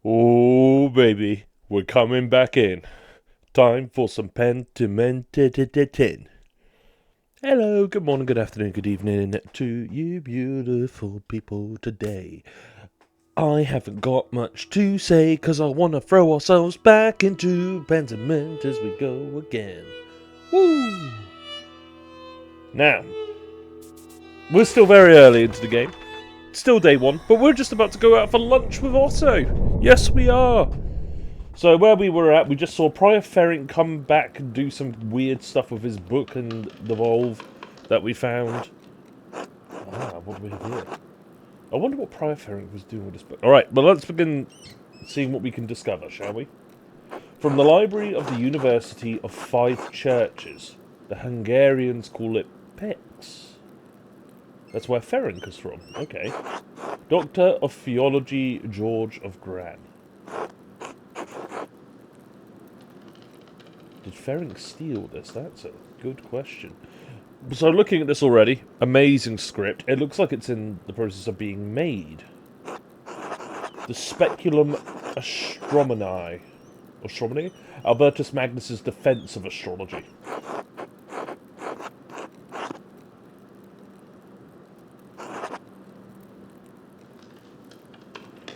Oh, baby, we're coming back in. Time for some Pentiment. Hello, good morning, good afternoon, good evening to you beautiful people today. I haven't got much to say, cause I wanna throw ourselves back into Pentiment as we go again. Woo! Now, we're still very early into the game. Still day one, but we're just about to go out for lunch with Otto. Yes, we are. So where we were at, we just saw Prior Ferring come back and do some weird stuff with his book and the Volve that we found. What do we have here? I wonder what Prior Ferring was doing with this book. Alright, well let's begin seeing what we can discover, shall we? From the library of the University of Five Churches. The Hungarians call it Pex. That's where Ferenc is from. Okay. Doctor of Theology, George of Gran. Did Ferenc steal this? That's a good question. So looking at this already, amazing script. It looks like it's in the process of being made. The Speculum Astronomy? Albertus Magnus's defense of astrology.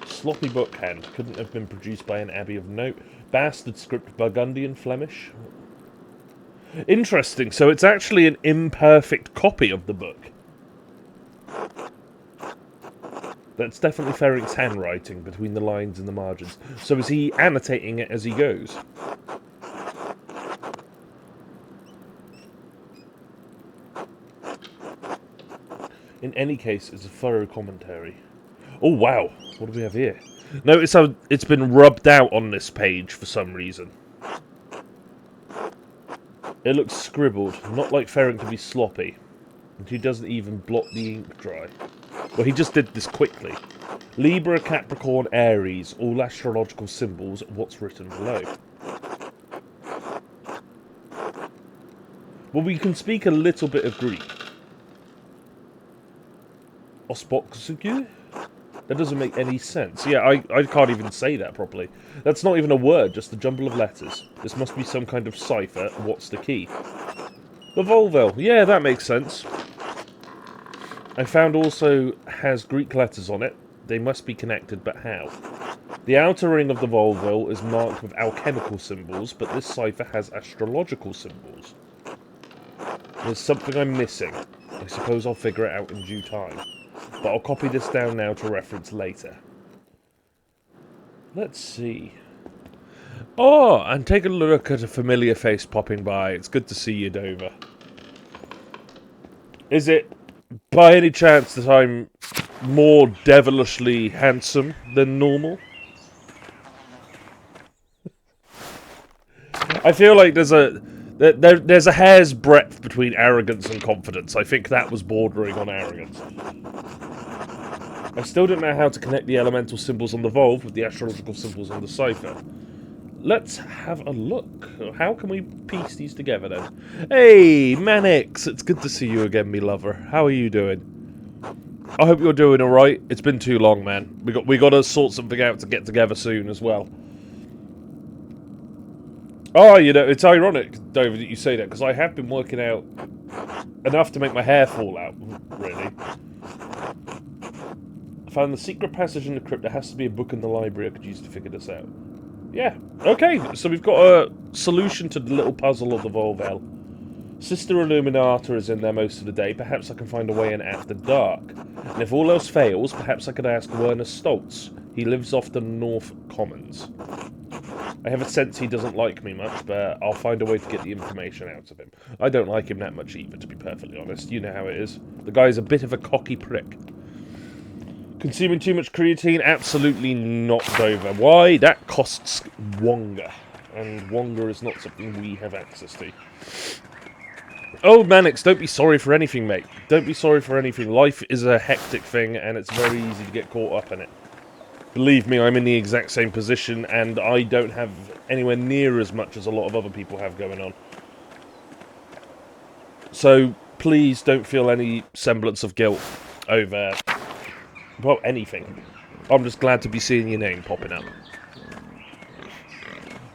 Sloppy bookhand. Couldn't have been produced by an abbey of note. Bastard script, Burgundian Flemish. Interesting, so it's actually an imperfect copy of the book. That's definitely Ferenc's handwriting between the lines and the margins. So is he annotating it as he goes? In any case, it's a thorough commentary. Oh wow, what do we have here? Notice how it's been rubbed out on this page for some reason. It looks scribbled, not like Ferenc to be sloppy. And he doesn't even blot the ink dry. Well, he just did this quickly. Libra, Capricorn, Aries, all astrological symbols, what's written below. Well, we can speak a little bit of Greek. Ospoxugu? That doesn't make any sense. Yeah, I can't even say that properly. That's not even a word, just a jumble of letters. This must be some kind of cipher. What's the key? The Volvel. Yeah, that makes sense. I found also has Greek letters on it. They must be connected, but how? The outer ring of the Volvel is marked with alchemical symbols, but this cipher has astrological symbols. There's something I'm missing. I suppose I'll figure it out in due time. But I'll copy this down now to reference later. Let's see. Oh, and take a look at a familiar face popping by. It's good to see you, Dover. Is it by any chance that I'm more devilishly handsome than normal? I feel like there's a hair's breadth between arrogance and confidence. I think that was bordering on arrogance. I still don't know how to connect the elemental symbols on the Volve with the astrological symbols on the cipher. Let's have a look. How can we piece these together then? Hey, Manix! It's good to see you again, me lover. How are you doing? I hope you're doing alright. It's been too long, man. We got to sort something out to get together soon as well. Oh, you know, it's ironic, Dover, that you say that, because I have been working out enough to make my hair fall out, really. I found the secret passage in the crypt. There has to be a book in the library I could use to figure this out. Yeah, okay, so we've got a solution to the little puzzle of the Volvel. Sister Illuminata is in there most of the day. Perhaps I can find a way in after dark. And if all else fails, perhaps I could ask Werner Stoltz. He lives off the North Commons. I have a sense he doesn't like me much, but I'll find a way to get the information out of him. I don't like him that much either, to be perfectly honest. You know how it is. The guy's a bit of a cocky prick. Consuming too much creatine? Absolutely not, Dover. Why? That costs Wonga. And Wonga is not something we have access to. Oh, Mannix, don't be sorry for anything, mate. Don't be sorry for anything. Life is a hectic thing, and it's very easy to get caught up in it. Believe me, I'm in the exact same position, and I don't have anywhere near as much as a lot of other people have going on. So, please don't feel any semblance of guilt over, well, anything. I'm just glad to be seeing your name popping up.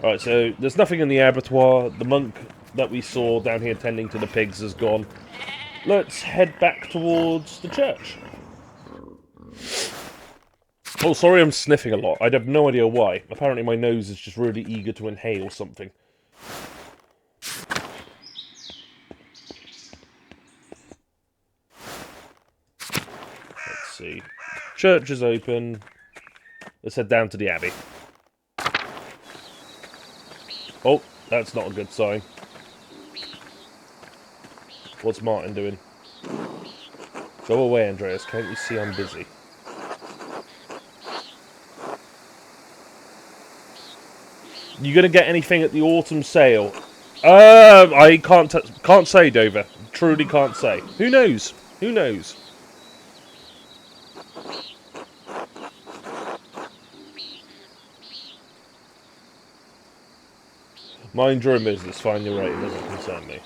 Alright, so there's nothing in the abattoir. The monk that we saw down here tending to the pigs is gone. Let's head back towards the church. Oh, sorry I'm sniffing a lot. I have no idea why. Apparently my nose is just really eager to inhale something. Let's see. Church is open. Let's head down to the abbey. Oh, that's not a good sign. What's Martin doing? Go away, Andreas. Can't you see I'm busy? You gonna get anything at the autumn sale? I can't say, Dover. Truly can't say. Who knows? Who knows? Mind your own business. Fine, you're right. It doesn't concern me.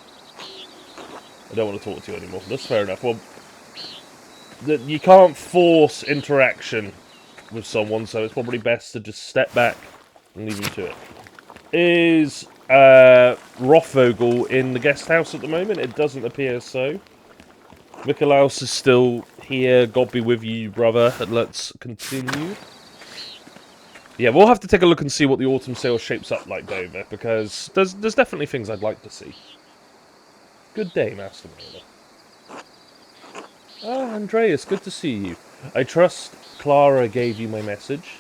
I don't want to talk to you anymore. That's fair enough. Well, you can't force interaction with someone, so it's probably best to just step back and leave him to it. Is Rothvogel in the guest house at the moment? It doesn't appear so. Mikolaus is still here. God be with you, brother. And let's continue. Yeah, we'll have to take a look and see what the autumn sale shapes up like, Dover, because there's definitely things I'd like to see. Good day, Master Mailer. Ah, Andreas, good to see you. I trust Clara gave you my message.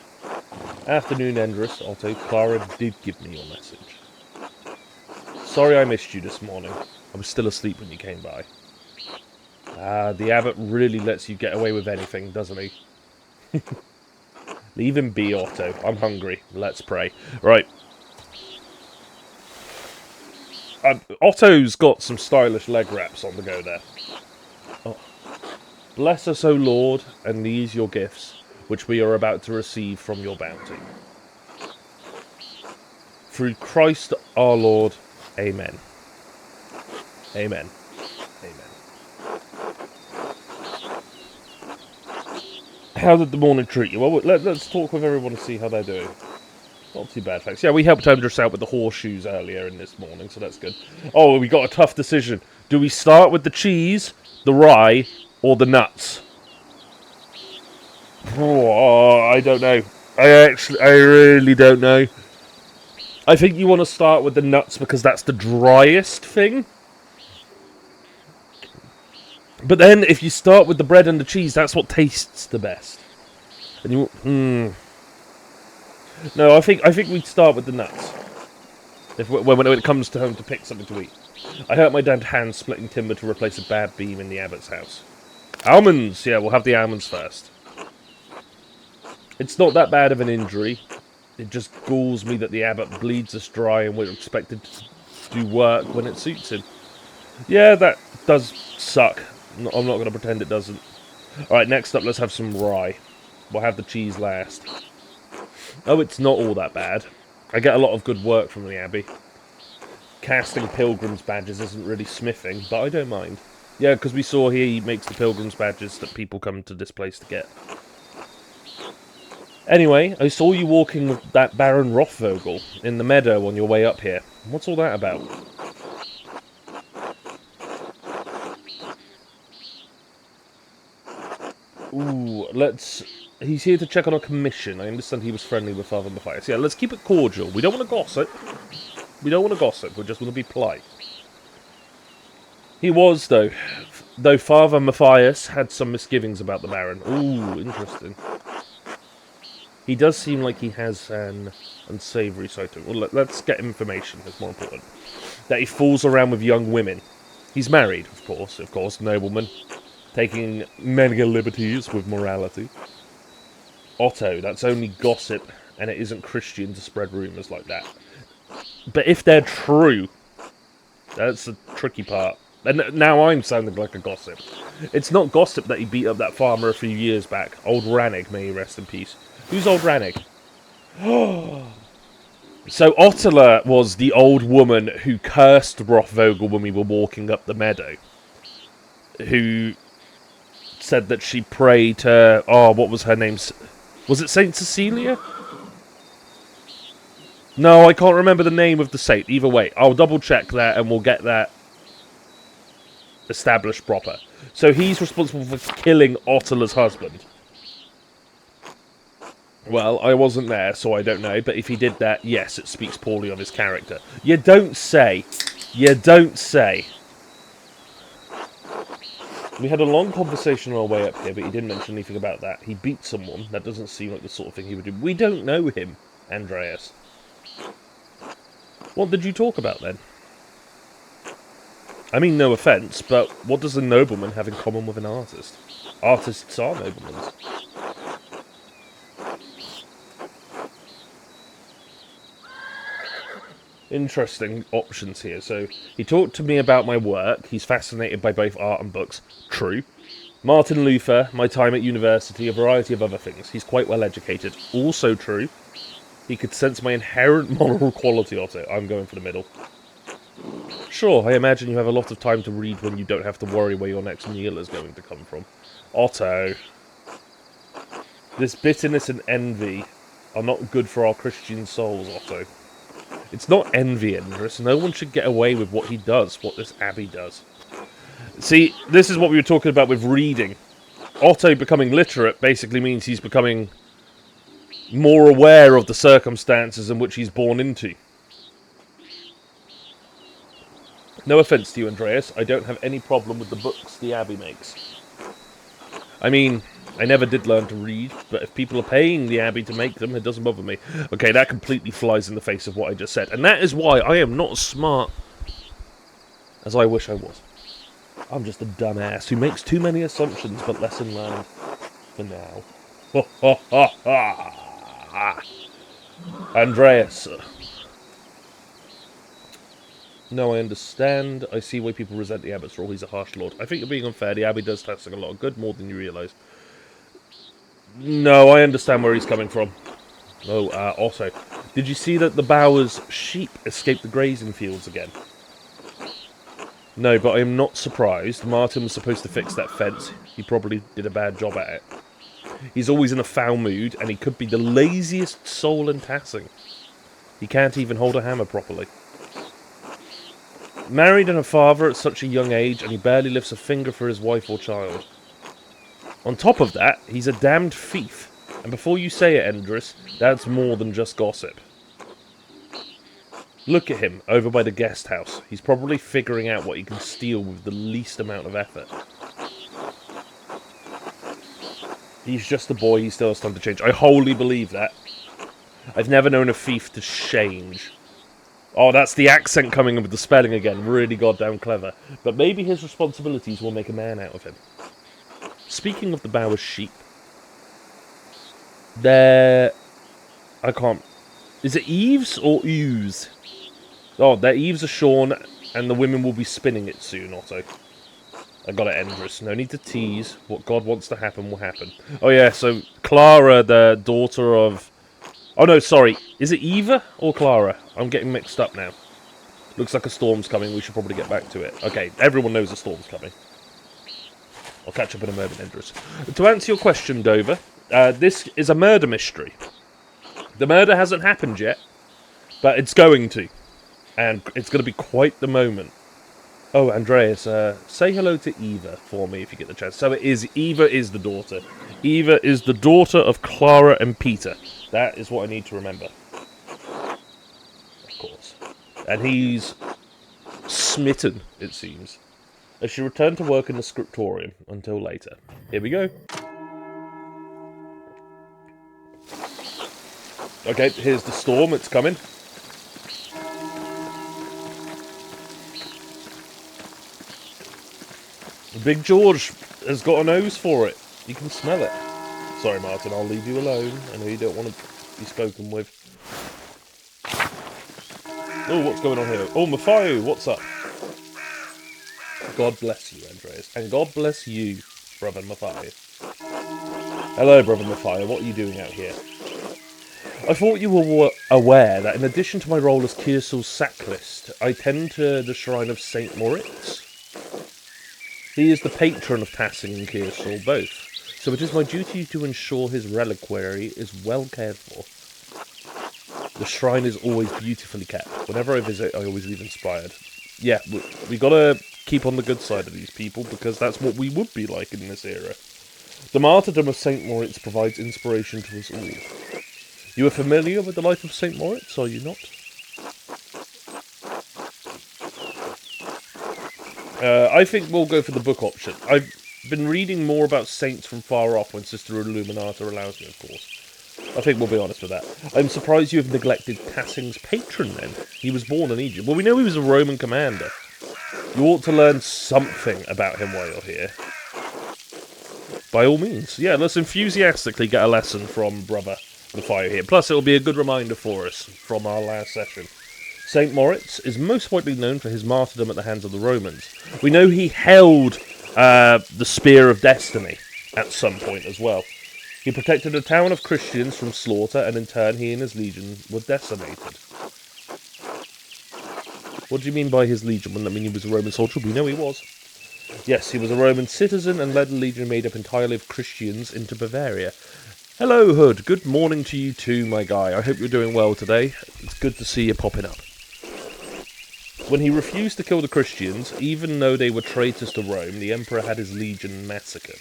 Afternoon, Endress. Otto, Clara did give me your message. Sorry I missed you this morning. I was still asleep when you came by. Ah, the abbot really lets you get away with anything, doesn't he? Leave him be, Otto. I'm hungry. Let's pray. Right. Otto's got some stylish leg wraps on the go there. Oh. Bless us, O Lord, and these your gifts, which we are about to receive from your bounty. Through Christ our Lord. Amen. Amen. Amen. How did the morning treat you? Well, let's talk with everyone and see how they're doing. Not too bad, thanks. Yeah, we helped Andrus out with the horseshoes earlier in this morning, so that's good. Oh, we got a tough decision. Do we start with the cheese, the rye, or the nuts? Oh, I don't know. I really don't know. I think you want to start with the nuts because that's the driest thing. But then, if you start with the bread and the cheese, that's what tastes the best. And you, No, I think we'd start with the nuts. When it comes to home to pick something to eat. I hurt my damned hand splitting timber to replace a bad beam in the abbot's house. Almonds! Yeah, we'll have the almonds first. It's not that bad of an injury. It just galls me that the abbot bleeds us dry and we're expected to do work when it suits him. Yeah, that does suck. I'm not going to pretend it doesn't. Alright, next up, let's have some rye. We'll have the cheese last. Oh, it's not all that bad. I get a lot of good work from the abbey. Casting pilgrims' badges isn't really smithing, but I don't mind. Yeah, because we saw here he makes the pilgrims' badges that people come to this place to get. Anyway, I saw you walking with that Baron Rothvogel in the meadow on your way up here. What's all that about? Ooh, he's here to check on a commission. I understand he was friendly with Father Matthias. Yeah, let's keep it cordial. We don't want to gossip. We just want to be polite. He was, though Father Matthias had some misgivings about the Baron. Ooh, interesting. He does seem like he has an unsavoury side to him. Well, let's get information. That's more important. That he fools around with young women. He's married, of course, nobleman. Taking many liberties with morality. Otto, that's only gossip, and it isn't Christian to spread rumours like that. But if they're true, that's the tricky part. And now I'm sounding like a gossip. It's not gossip that he beat up that farmer a few years back. Old Rannig, may he rest in peace. Who's Old Rannig? So Ottila was the old woman who cursed Rothvogel when we were walking up the meadow. Who said that she prayed to... Oh, what was her name? Was it Saint Cecilia? No, I can't remember the name of the saint. Either way, I'll double check that and we'll get that established proper. So he's responsible for killing Ottola's husband. Well, I wasn't there, so I don't know. But if he did that, yes, it speaks poorly of his character. You don't say. You don't say. We had a long conversation on our way up here, but he didn't mention anything about that. He beat someone. That doesn't seem like the sort of thing he would do. We don't know him, Andreas. What did you talk about, then? I mean, no offence, but what does a nobleman have in common with an artist? Artists are noblemen. Interesting options here. So, he talked to me about my work. He's fascinated by both art and books. True. Martin Luther, my time at university, a variety of other things. He's quite well educated. Also true. He could sense my inherent moral quality, Otto. I'm going for the middle. Sure, I imagine you have a lot of time to read when you don't have to worry where your next meal is going to come from. Otto. This bitterness and envy are not good for our Christian souls, Otto. It's not envy, Endress. No one should get away with what he does, what this abbey does. See, this is what we were talking about with reading. Otto becoming literate basically means he's becoming more aware of the circumstances in which he's born into. No offence to you, Andreas. I don't have any problem with the books the abbey makes. I mean, I never did learn to read, but if people are paying the abbey to make them, it doesn't bother me. Okay, that completely flies in the face of what I just said. And that is why I am not as smart as I wish I was. I'm just a dumbass who makes too many assumptions, but lesson learned for now. Ha ha ha ha! Andreas. No, I understand. I see why people resent the abbot's role. He's a harsh lord. I think you're being unfair. The abbey does Tassin a lot of good, more than you realise. No, I understand where he's coming from. Oh, also, did you see that the Bowers' sheep escaped the grazing fields again? No, but I am not surprised. Martin was supposed to fix that fence. He probably did a bad job at it. He's always in a foul mood, and he could be the laziest soul in Tassing. He can't even hold a hammer properly. Married and a father at such a young age, and he barely lifts a finger for his wife or child. On top of that, he's a damned thief. And before you say it, Endress, that's more than just gossip. Look at him, over by the guest house. He's probably figuring out what he can steal with the least amount of effort. He's just a boy, he still has time to change. I wholly believe that. I've never known a thief to change. Oh, that's the accent coming in with the spelling again. Really goddamn clever. But maybe his responsibilities will make a man out of him. Speaking of the Bowers sheep, they're... I can't... Is it eaves or ewes? Oh, their eaves are shorn, and the women will be spinning it soon, Otto. I got it, Endress. No need to tease. What God wants to happen will happen. Oh yeah, so Clara, the daughter of... Oh no, sorry. Is it Eva or Clara? I'm getting mixed up now. Looks like a storm's coming. We should probably get back to it. Okay, everyone knows a storm's coming. I'll catch up in a moment, Endress. To answer your question, Dover, this is a murder mystery. The murder hasn't happened yet, but it's going to. And it's going to be quite the moment. Oh, Andreas, say hello to Eva for me if you get the chance. So it is, Eva is the daughter. Eva is the daughter of Clara and Peter. That is what I need to remember. Of course. And he's smitten, it seems. I should return to work in the scriptorium until later. Here we go. Okay, here's the storm, it's coming. Big George has got a nose for it. You can smell it. Sorry, Martin, I'll leave you alone. I know you don't want to be spoken with. Oh, what's going on here? Oh, Matthew, what's up? God bless you, Andreas. And God bless you, Brother Matthew. Hello, Brother Matthew. What are you doing out here? I thought you were aware that in addition to my role as Kearsel's sacklist, I tend to the shrine of St. Moritz. He is the patron of Tassing and Kearsel both, so it is my duty to ensure his reliquary is well cared for. The shrine is always beautifully kept. Whenever I visit, I always leave inspired. Yeah, we gotta keep on the good side of these people, because that's what we would be like in this era. The martyrdom of St. Moritz provides inspiration to us all. You are familiar with the life of St. Moritz, are you not? I think we'll go for the book option. I've been reading more about saints from far off when Sister Illuminata allows me, of course. I think we'll be honest with that. I'm surprised you have neglected Tassing's patron then. He was born in Egypt. Well, we know he was a Roman commander. You ought to learn something about him while you're here. By all means. Yeah, let's enthusiastically get a lesson from Brother Maffei here. Plus, it'll be a good reminder for us from our last session. St. Moritz is most widely known for his martyrdom at the hands of the Romans. We know he held the Spear of Destiny at some point as well. He protected a town of Christians from slaughter, and in turn he and his legion were decimated. What do you mean by his legion? Wouldn't that mean he was a Roman soldier? We know he was. Yes, he was a Roman citizen and led a legion made up entirely of Christians into Bavaria. Hello, Hood. Good morning to you too, my guy. I hope you're doing well today. It's good to see you popping up. When he refused to kill the Christians, even though they were traitors to Rome, the emperor had his legion massacred.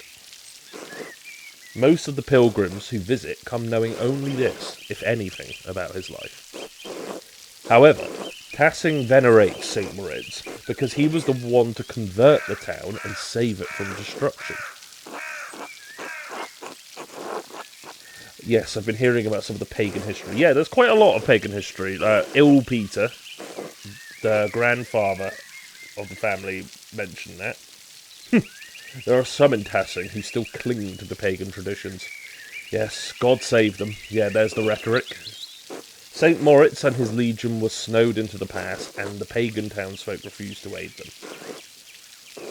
Most of the pilgrims who visit come knowing only this, if anything, about his life. However, Tassing venerates St. Moritz because he was the one to convert the town and save it from destruction. Yes, I've been hearing about some of the pagan history. Yeah, there's quite a lot of pagan history. Il Peter, the grandfather of the family, mentioned that. There are some in Tassing who still cling to the pagan traditions. Yes, God save them. Yeah, there's the rhetoric. St. Moritz and his legion were snowed into the pass, and the pagan townsfolk refused to aid them.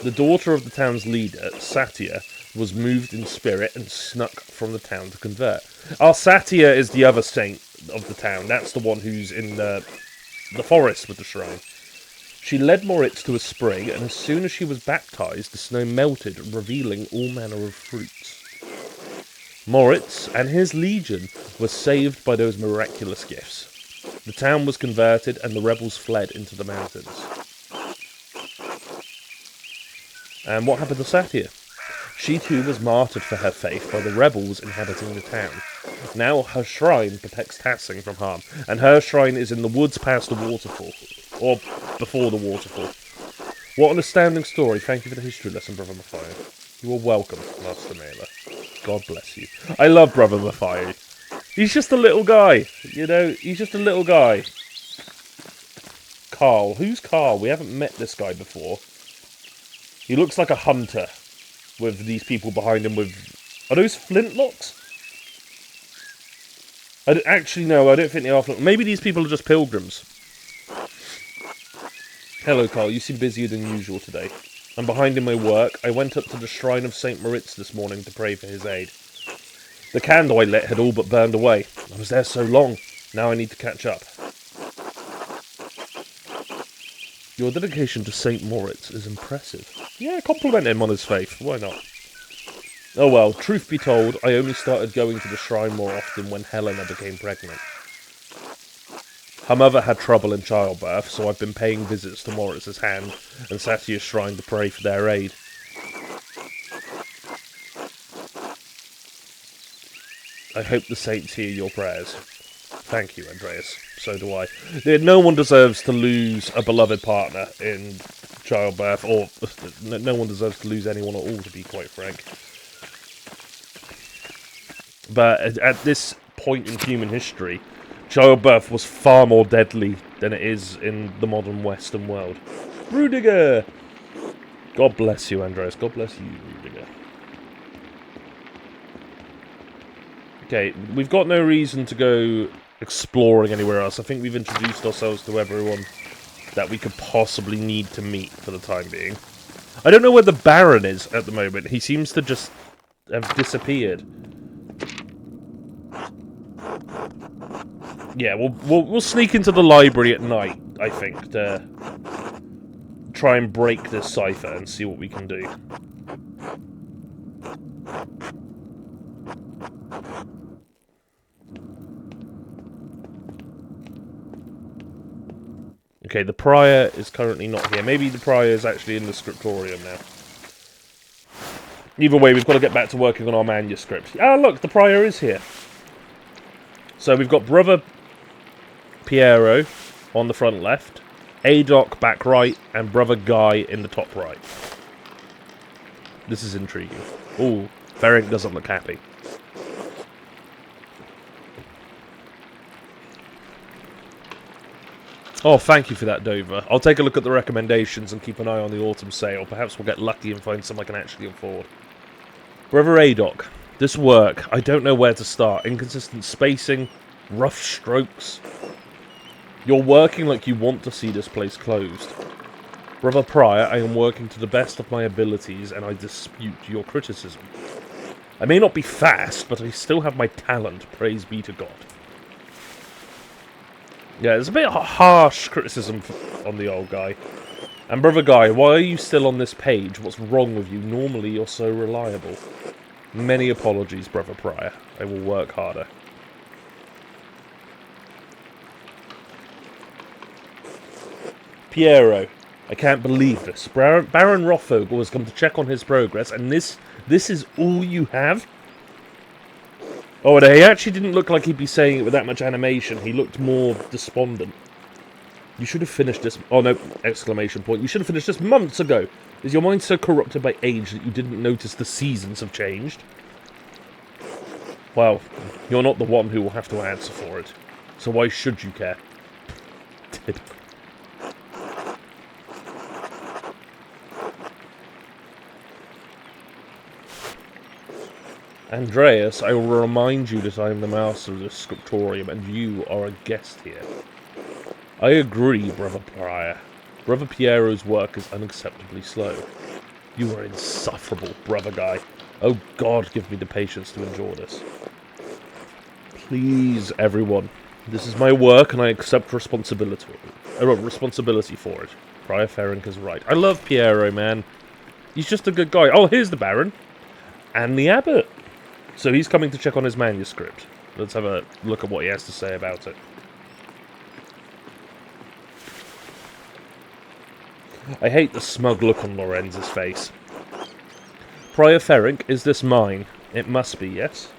The daughter of the town's leader, Satia, was moved in spirit and snuck from the town to convert. Satia is the other saint of the town. That's the one who's in the forest with the shrine. She led Moritz to a spring, and as soon as she was baptized, the snow melted, revealing all manner of fruits. Moritz and his legion were saved by those miraculous gifts. The town was converted, and the rebels fled into the mountains. And what happened to Satia? She too was martyred for her faith by the rebels inhabiting the town. Now her shrine protects Tassing from harm, and her shrine is in the woods past the waterfall. Or before the waterfall. What an astounding story. Thank you for the history lesson, Brother Maffei. You are welcome, Master Mailer. God bless you. I love Brother Maffei. He's just a little guy. You know, he's just a little guy. Carl. Who's Carl? We haven't met this guy before. He looks like a hunter with these people behind him with... Are those flintlocks? Actually, no, I don't think they are flintlocks. Maybe these people are just pilgrims. Hello, Carl. You seem busier than usual today. I'm behind in my work. I went up to the shrine of St. Moritz this morning to pray for his aid. The candle I lit had all but burned away. I was there so long. Now I need to catch up. Your dedication to St. Moritz is impressive. Yeah, compliment him on his faith. Why not? Oh well, truth be told, I only started going to the shrine more often when Helena became pregnant. Her mother had trouble in childbirth, so I've been paying visits to Moritz's hand and Satia's shrine to pray for their aid. I hope the saints hear your prayers. Thank you, Andreas. So do I. No one deserves to lose a beloved partner in childbirth, or no one deserves to lose anyone at all, to be quite frank. But at this point in human history, childbirth was far more deadly than it is in the modern Western world. Rudiger! God bless you, Andreas. God bless you, Rudiger. Okay, we've got no reason to go exploring anywhere else. I think we've introduced ourselves to everyone that we could possibly need to meet for the time being. I don't know where the Baron is at the moment. He seems to just have disappeared. Yeah, we'll sneak into the library at night, I think, to try and break this cipher and see what we can do. Okay, the prior is currently not here. Maybe the prior is actually in the scriptorium now. Either way, we've got to get back to working on our manuscript. Ah, look, the prior is here. So we've got Brother Piero on the front left, Adoc back right, and Brother Guy in the top right. This is intriguing. Ooh, Ferenc doesn't look happy. Oh, thank you for that, Dover. I'll take a look at the recommendations and keep an eye on the autumn sale. Perhaps we'll get lucky and find some I can actually afford. Brother Adoc, this work, I don't know where to start. Inconsistent spacing, rough strokes. You're working like you want to see this place closed. Brother Prior, I am working to the best of my abilities, and I dispute your criticism. I may not be fast, but I still have my talent, praise be to God. Yeah, it's a bit harsh criticism on the old guy. And Brother Guy, why are you still on this page? What's wrong with you? Normally you're so reliable. Many apologies, Brother Prior. I will work harder. Piero, I can't believe this. Baron Rothvogel has come to check on his progress, and this is all you have? Oh, and he actually didn't look like he'd be saying it with that much animation. He looked more despondent. You should have finished this... Oh, no, exclamation point. You should have finished this months ago. Is your mind so corrupted by age that you didn't notice the seasons have changed? Well, you're not the one who will have to answer for it. So why should you care? Andreas, I will remind you that I am the master of this scriptorium, and you are a guest here. I agree, Brother Prior. Brother Piero's work is unacceptably slow. You are insufferable, Brother Guy. Oh God, give me the patience to endure this. Please, everyone. This is my work, and I accept responsibility for it. Prior Ferenc is right. I love Piero, man. He's just a good guy. Oh, here's the Baron. And the Abbot. So he's coming to check on his manuscript. Let's have a look at what he has to say about it. I hate the smug look on Lorenz's face. Prior Ferenc, is this mine? It must be, yes?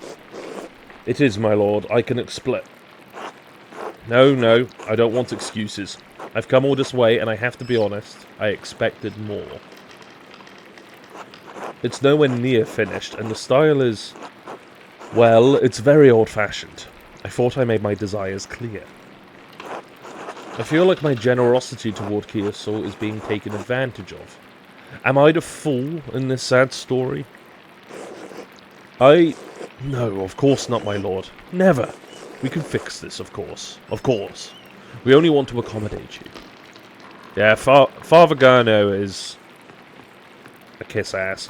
It is, my lord. I can explain. No, I don't want excuses. I've come all this way, and I have to be honest. I expected more. It's nowhere near finished, and the style is... well, it's very old-fashioned. I thought I made my desires clear. I feel like my generosity toward Kiosol is being taken advantage of. Am I the fool in this sad story? No, of course not, my lord. Never. We can fix this, of course. Of course. We only want to accommodate you. Yeah, Father Gurno is... a kiss-ass.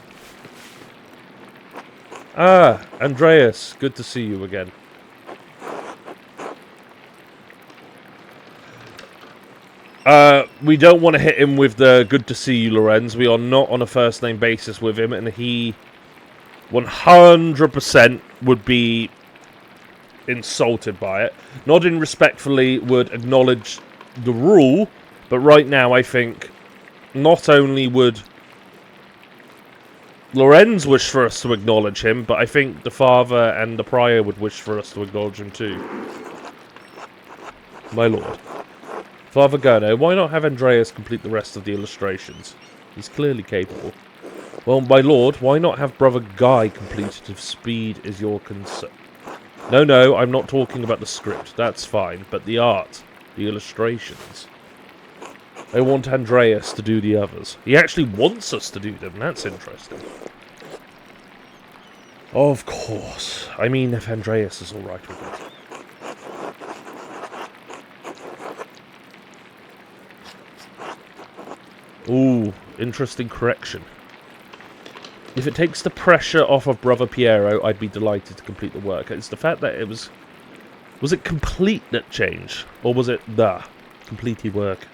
Ah, Andreas, good to see you again. We don't want to hit him with the good to see you, Lorenz. We are not on a first-name basis with him, and he 100% would be insulted by it. Nodding respectfully would acknowledge the rule, but right now I think not only would Lorenz wish for us to acknowledge him, but I think the father and the prior would wish for us to acknowledge him too. My lord. Father Gurno, why not have Andreas complete the rest of the illustrations? He's clearly capable. Well, my lord, why not have Brother Guy complete it if speed is your concern? No, I'm not talking about the script. That's fine. But the art, the illustrations. I want Andreas to do the others. He actually wants us to do them. That's interesting. Of course. I mean, if Andreas is alright with it. Ooh, interesting correction. If it takes the pressure off of Brother Piero, I'd be delighted to complete the work. It's the fact that it was... was it complete that changed? Or was it the completed work?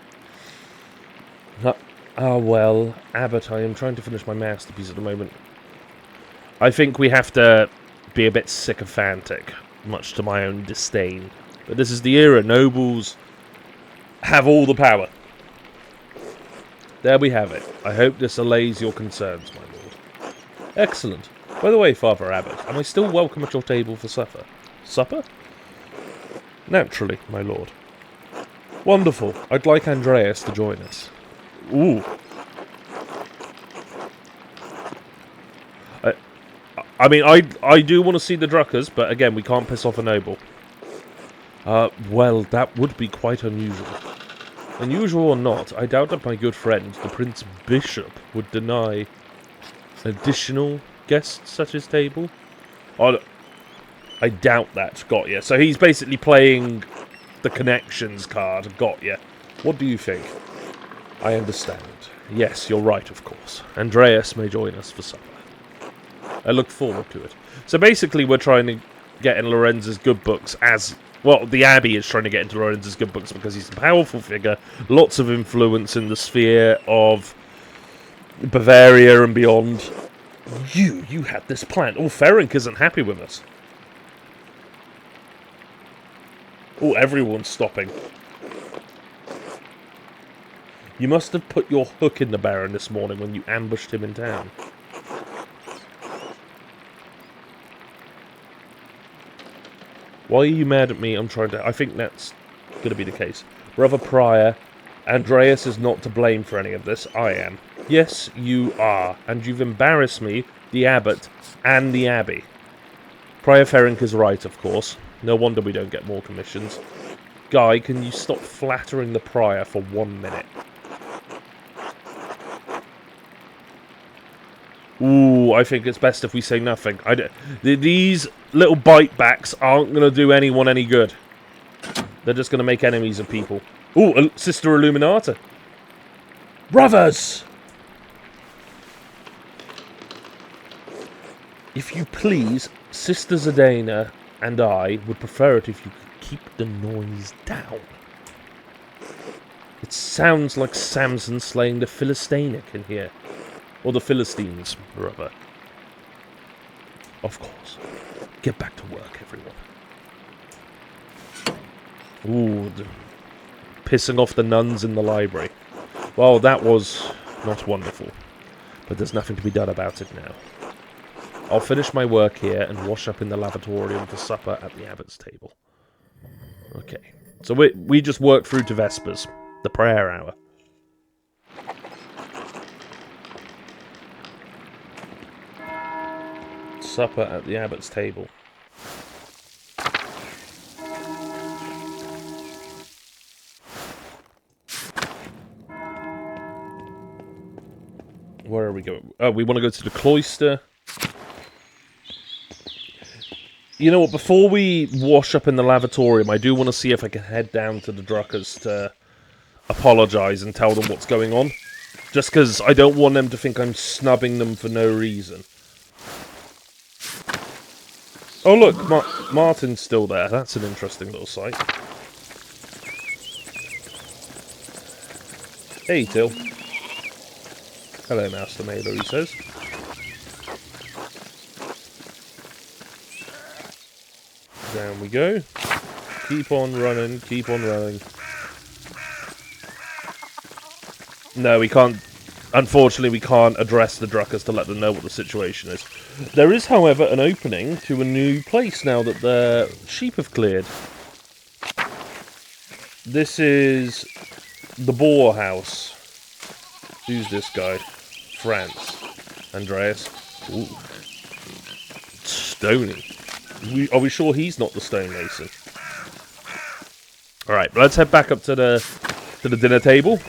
Ah, well, Abbot, I am trying to finish my masterpiece at the moment. I think we have to be a bit sycophantic, much to my own disdain. But this is the era. Nobles have all the power. There we have it. I hope this allays your concerns, my lord. Excellent. By the way, Father Abbot, am I still welcome at your table for supper? Supper? Naturally, my lord. Wonderful. I'd like Andreas to join us. Ooh. I mean, I do want to see the Druckers, but again, we can't piss off a noble. Well, that would be quite unusual. Unusual or not, I doubt that my good friend, the Prince Bishop, would deny additional guests at his table. I doubt that, got ya. So he's basically playing the connections card, got ya. What do you think? I understand. Yes, you're right, of course. Andreas may join us for supper. I look forward to it. So basically we're trying to get in Lorenz's good books as... Well, the Abbey is trying to get into Lorenz's good books because he's a powerful figure, lots of influence in the sphere of Bavaria and beyond. You had this plan. Oh, Ferenc isn't happy with us. Oh, everyone's stopping. You must have put your hook in the Baron this morning when you ambushed him in town. Why are you mad at me? I'm trying to... I think that's going to be the case. Brother Prior, Andreas is not to blame for any of this. I am. Yes, you are. And you've embarrassed me, the Abbot, and the Abbey. Prior Ferenc is right, of course. No wonder we don't get more commissions. Guy, can you stop flattering the Prior for 1 minute? Ooh, I think it's best if we say nothing. These little bite-backs aren't going to do anyone any good. They're just going to make enemies of people. Ooh, Sister Illuminata. Brothers! If you please, Sister Zidane and I would prefer it if you could keep the noise down. It sounds like Samson slaying the Philistinic in here. Or the Philistines, rather. Of course. Get back to work, everyone. Ooh, pissing off the nuns in the library. Well, that was not wonderful. But there's nothing to be done about it now. I'll finish my work here and wash up in the lavatorium for supper at the Abbot's table. Okay. So we just worked through to Vespers, the prayer hour. Supper at the Abbot's table. Where are we going? Oh, we want to go to the cloister. You know what? Before we wash up in the lavatorium, I do want to see if I can head down to the Druckers to apologise and tell them what's going on. Just because I don't want them to think I'm snubbing them for no reason. Oh look, Martin's still there. That's an interesting little sight. Hey, Till. Hello, Master Mailer, he says. Down we go. Keep on running, keep on running. No, we can't... Unfortunately, we can't address the Druckers to let them know what the situation is. There is, however, an opening to a new place now that the sheep have cleared. This is the Boar House. Who's this guy? France. Andreas. Ooh. Stony. Are we sure he's not the stonemason? Alright, let's head back up to the dinner table.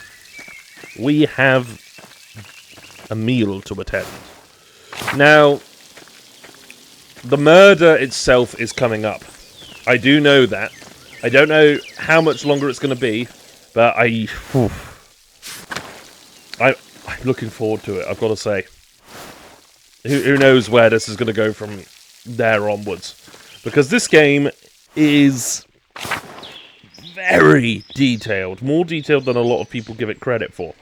We have a meal to attend. Now, the murder itself is coming up. I do know that. I don't know how much longer it's going to be, but I'm looking forward to it, I've got to say. Who knows where this is going to go from there onwards. Because this game is very detailed. More detailed than a lot of people give it credit for.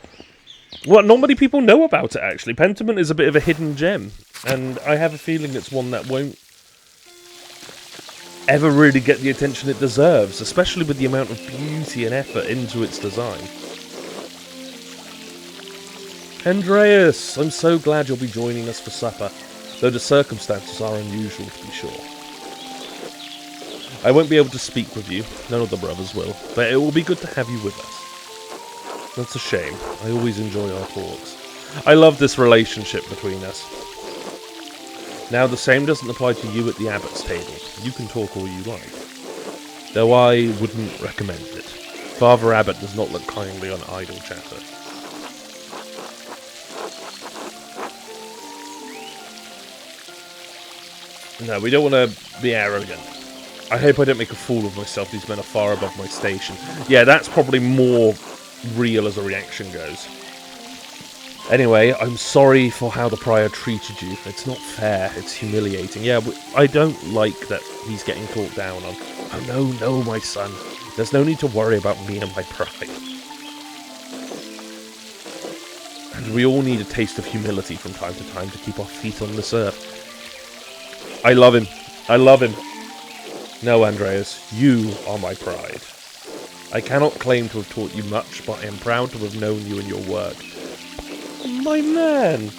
Well, not many people know about it, actually. Pentiment is a bit of a hidden gem. And I have a feeling it's one that won't ever really get the attention it deserves. Especially with the amount of beauty and effort into its design. Andreas, I'm so glad you'll be joining us for supper, though the circumstances are unusual to be sure. I won't be able to speak with you, none of the brothers will, but it will be good to have you with us. That's a shame. I always enjoy our talks. I love this relationship between us. Now, the same doesn't apply to you at the abbot's table. You can talk all you like. Though I wouldn't recommend it. Father Abbot does not look kindly on idle chatter. No, we don't want to be arrogant. I hope I don't make a fool of myself. These men are far above my station. Yeah, that's probably more real as a reaction goes. Anyway, I'm sorry for how the prior treated you. It's not fair. It's humiliating. Yeah, I don't like that he's getting talked down on. Oh, no, my son. There's no need to worry about me and my pride. And we all need a taste of humility from time to time to keep our feet on this earth. I love him. I love him. No, Andreas, you are my pride. I cannot claim to have taught you much, but I am proud to have known you in your work. My man!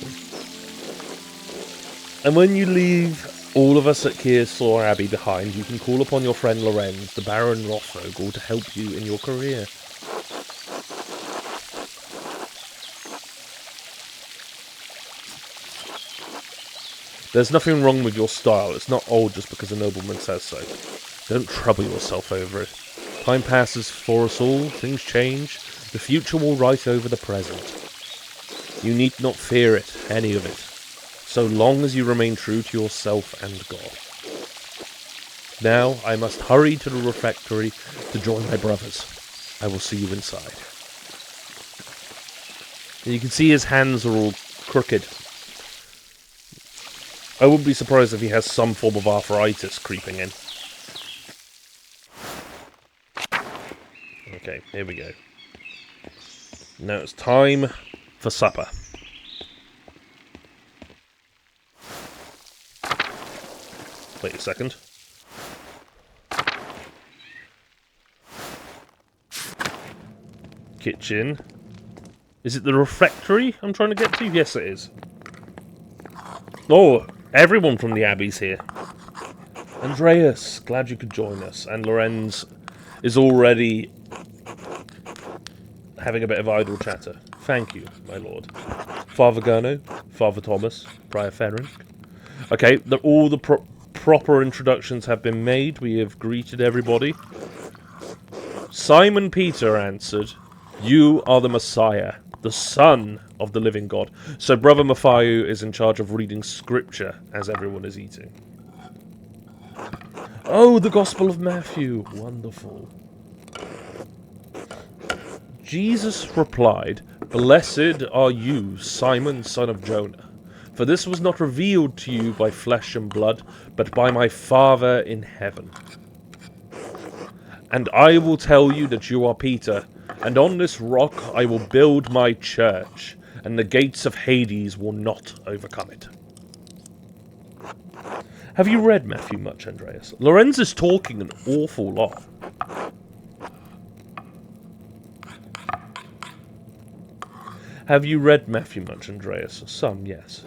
And when you leave all of us at Kearslaw Abbey behind, you can call upon your friend Lorenz, the Baron Rothvogel, to help you in your career. There's nothing wrong with your style. It's not old just because a nobleman says so. Don't trouble yourself over it. Time passes for us all, things change. The future will write over the present. You need not fear it, any of it, so long as you remain true to yourself and God. Now I must hurry to the refectory to join my brothers. I will see you inside. And you can see his hands are all crooked. I wouldn't be surprised if he has some form of arthritis creeping in. Okay, here we go. Now it's time for supper. Wait a second. Kitchen. Is it the refectory I'm trying to get to? Yes, it is. Oh, everyone from the Abbey's here. Andreas, glad you could join us. And Lorenz is already having a bit of idle chatter. Thank you, my lord. Father Gurno, Father Thomas, Prior Ferenc. Okay, all the proper introductions have been made. We have greeted everybody. Simon Peter answered, "You are the Messiah, the Son of the living God." So Brother Matthew is in charge of reading scripture as everyone is eating. Oh, the Gospel of Matthew. Wonderful. Jesus replied, "Blessed are you, Simon, son of Jonah, for this was not revealed to you by flesh and blood, but by my Father in heaven. And I will tell you that you are Peter, and on this rock I will build my church, and the gates of Hades will not overcome it." Have you read Matthew much, Andreas? Lorenz is talking an awful lot. Have you read Matthew much, Andreas? Some, yes.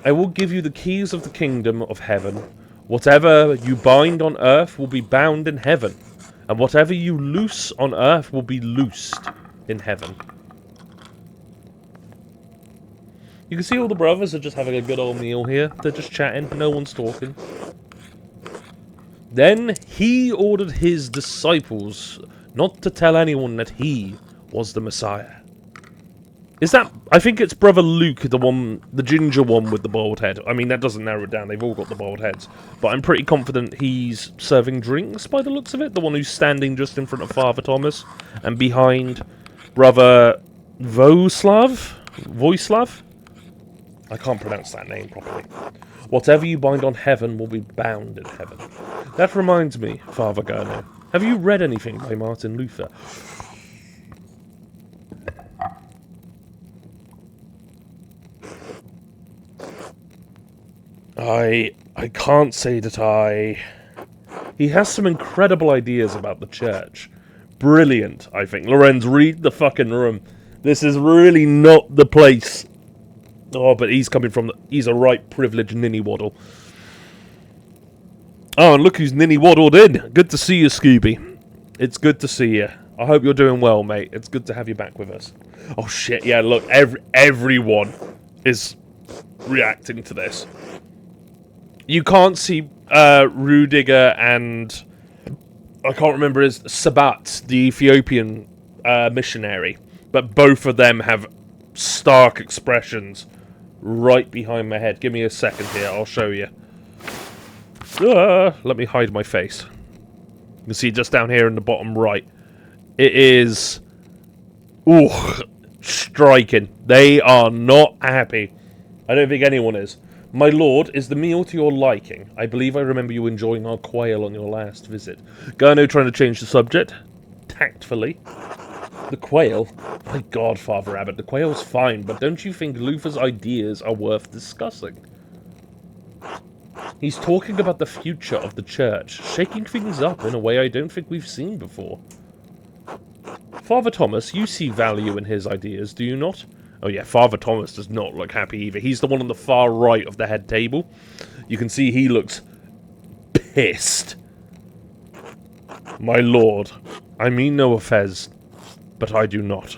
I will give you the keys of the kingdom of heaven. Whatever you bind on earth will be bound in heaven, and whatever you loose on earth will be loosed in heaven. You can see all the brothers are just having a good old meal here. They're just chatting, no one's talking. Then he ordered his disciples not to tell anyone that he was the Messiah. Is that... I think it's Brother Luke, the ginger one with the bald head. I mean, that doesn't narrow it down. They've all got the bald heads. But I'm pretty confident he's serving drinks by the looks of it. The one who's standing just in front of Father Thomas. And behind Brother Voslav? I can't pronounce that name properly. Whatever you bind on heaven will be bound in heaven. That reminds me, Father Gurno. Have you read anything by Martin Luther? I can't say that I He has some incredible ideas about the church. Brilliant, I think. Lorenz, read the fucking room. This is really not the place. Oh, but he's coming from... He's a right privileged ninny-waddle. Oh, and look who's ninny-waddled in. Good to see you, Scooby. It's good to see you. I hope you're doing well, mate. It's good to have you back with us. Oh, shit, yeah, look. Everyone is reacting to this. You can't see Rudiger and... I can't remember his... Sabat, the Ethiopian missionary. But both of them have stark expressions right behind my head. Give me a second here. I'll show you. Let me hide my face. You can see just down here in the bottom right. It is... Ooh, striking. They are not happy. I don't think anyone is. My lord, is the meal to your liking? I believe I remember you enjoying our quail on your last visit. Gurno trying to change the subject. Tactfully. The quail? My god, Father Abbot, the quail's fine, but don't you think Luther's ideas are worth discussing? He's talking about the future of the church, shaking things up in a way I don't think we've seen before. Father Thomas, you see value in his ideas, do you not? Oh yeah, Father Thomas does not look happy either. He's the one on the far right of the head table. You can see he looks pissed. My lord, I mean no offence, but I do not.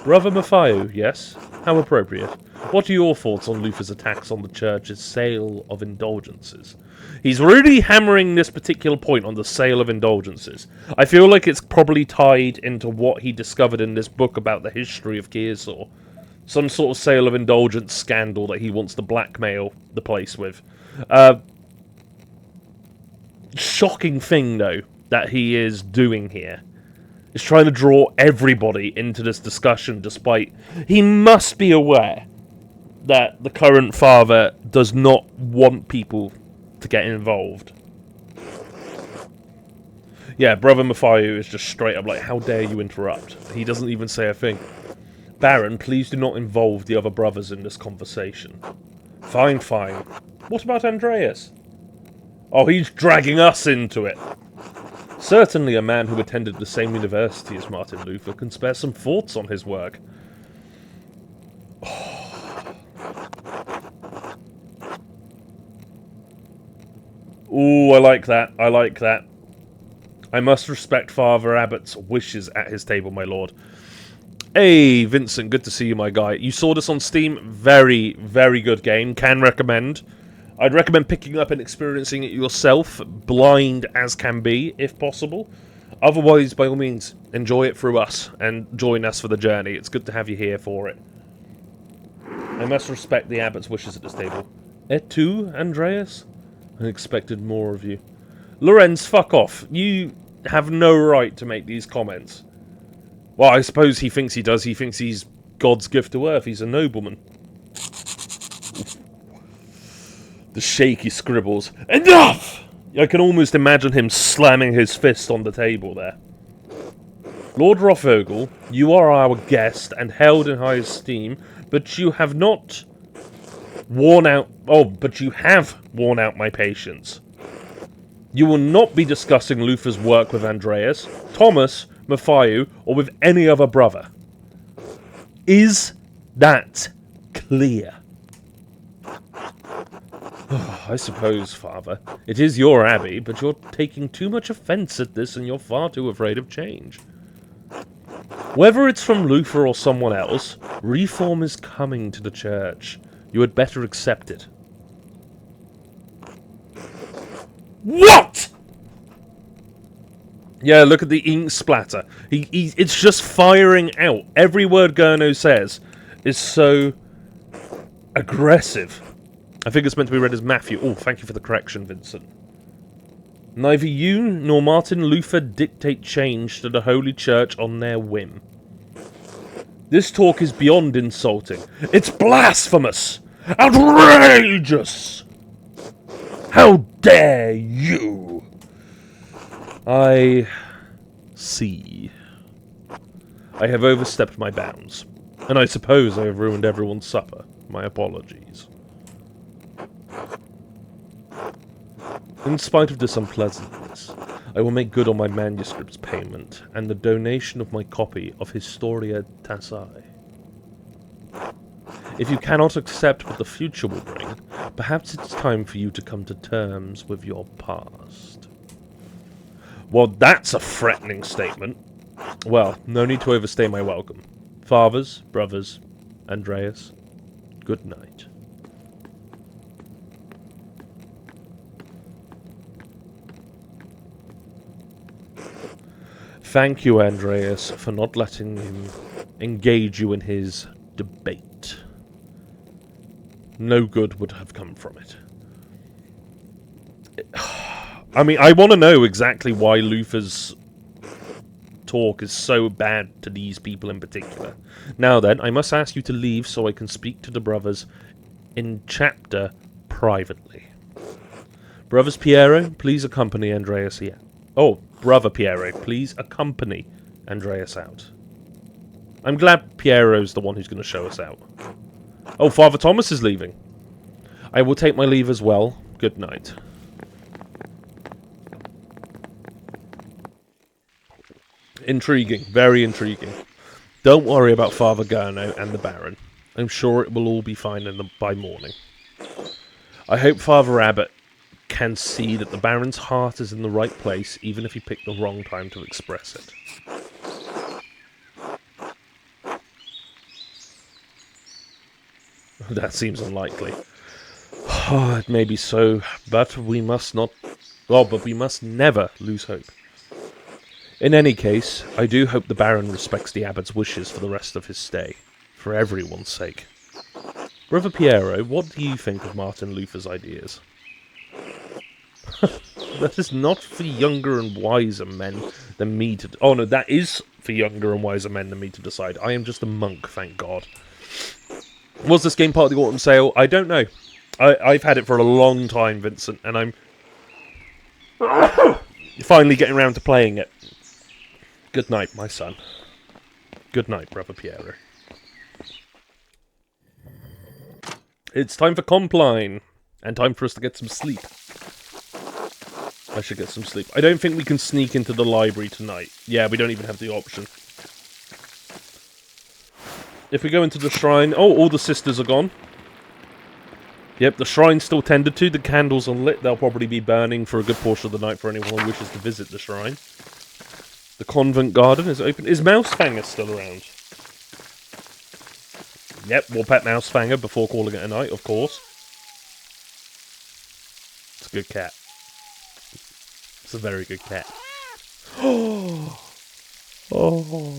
Brother Mathieu, yes? How appropriate. What are your thoughts on Luther's attacks on the church's sale of indulgences? He's really hammering this particular point on the sale of indulgences. I feel like it's probably tied into what he discovered in this book about the history of Kearsarge. Some sort of sale of indulgence scandal that he wants to blackmail the place with. Shocking thing, though, that he is doing here. Is trying to draw everybody into this discussion despite... He must be aware that the current father does not want people to get involved. Yeah, Brother Mathieu is just straight up like, how dare you interrupt? He doesn't even say a thing. Baron, please do not involve the other brothers in this conversation. Fine, fine. What about Andreas? Oh, he's dragging us into it. Certainly a man who attended the same university as Martin Luther can spare some thoughts on his work. Ooh, I like that. I like that. I must respect Father Abbott's wishes at his table, my lord. Hey, Vincent, good to see you, my guy. You saw this on Steam. Very, very good game. Can recommend. I'd recommend picking up and experiencing it yourself, blind as can be, if possible. Otherwise, by all means, enjoy it through us and join us for the journey. It's good to have you here for it. I must respect the Abbot's wishes at this table. Et tu, Andreas? I expected more of you. Lorenz, fuck off. You have no right to make these comments. Well, I suppose he thinks he does. He thinks he's God's gift to Earth. He's a nobleman. The shaky scribbles. Enough! I can almost imagine him slamming his fist on the table there. Lord Rothvogel, you are our guest and held in high esteem, but you have not worn out... Oh, but you have worn out my patience. You will not be discussing Luther's work with Andreas, Thomas, Mathieu, or with any other brother. Is that clear? I suppose, Father. It is your abbey, but you're taking too much offence at this and you're far too afraid of change. Whether it's from Luther or someone else, reform is coming to the church. You had better accept it. What?! Yeah, look at the ink splatter. It's just firing out. Every word Gurno says is so aggressive. I think it's meant to be read as Matthew. Oh, thank you for the correction, Vincent. Neither you nor Martin Luther dictate change to the Holy Church on their whim. This talk is beyond insulting. It's blasphemous! Outrageous! How dare you! I see. I have overstepped my bounds, and I suppose I have ruined everyone's supper. My apologies. In spite of this unpleasantness, I will make good on my manuscript's payment and the donation of my copy of Historia Tassai. If you cannot accept what the future will bring, perhaps it's time for you to come to terms with your past. Well, that's a threatening statement. Well, no need to overstay my welcome. Fathers, brothers, Andreas, good night. Thank you, Andreas, for not letting him engage you in his debate. No good would have come from it. I mean, I want to know exactly why Luther's talk is so bad to these people in particular. Now then, I must ask you to leave so I can speak to the brothers in chapter privately. Brothers Piero, please accompany Andreas here. Oh, Brother Piero, please accompany Andreas out. I'm glad Piero's the one who's going to show us out. Oh, Father Thomas is leaving. I will take my leave as well. Good night. Intriguing. Very intriguing. Don't worry about Father Gurno and the Baron. I'm sure it will all be fine by morning. I hope Father Abbot can see that the Baron's heart is in the right place, even if he picked the wrong time to express it. That seems unlikely. Oh, it may be so, but we must not... Well, but we must never lose hope. In any case, I do hope the Baron respects the Abbot's wishes for the rest of his stay, for everyone's sake. Brother Piero, what do you think of Martin Luther's ideas? That is not for younger and wiser men than me to... Oh no, that is for younger and wiser men than me to decide. I am just a monk, thank God. Was this game part of the autumn sale? I don't know. I've had it for a long time, Vincent, and I'm finally getting around to playing it. Good night, my son. Good night, Brother Piero. It's time for Compline, and time for us to get some sleep. I should get some sleep. I don't think we can sneak into the library tonight. Yeah, we don't even have the option. If we go into the shrine... Oh, all the sisters are gone. Yep, the shrine's still tended to. The candles are lit. They'll probably be burning for a good portion of the night for anyone who wishes to visit the shrine. The convent garden is open. Is Mousefanger still around? Yep, we'll pet Mousefanger before calling it a night, of course. It's a good cat. It's a very good cat. Oh,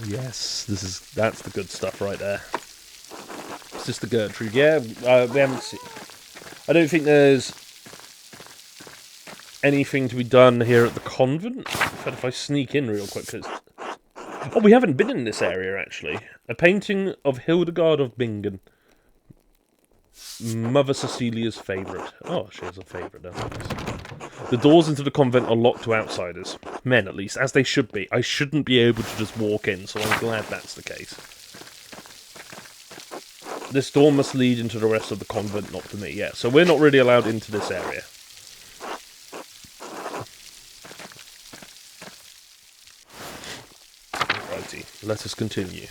yes. That's the good stuff right there. Sister Gertrude. Yeah, we haven't seen... I don't think there's anything to be done here at the convent. In fact, if I sneak in real quick, because... Oh, we haven't been in this area, actually. A painting of Hildegard of Bingen. Mother Cecilia's favourite. Oh, she has a favourite, doesn't The doors into the convent are locked to outsiders. Men, at least, as they should be. I shouldn't be able to just walk in, so I'm glad that's the case. This door must lead into the rest of the convent, not to me. Yeah, so we're not really allowed into this area. Righty, let us continue.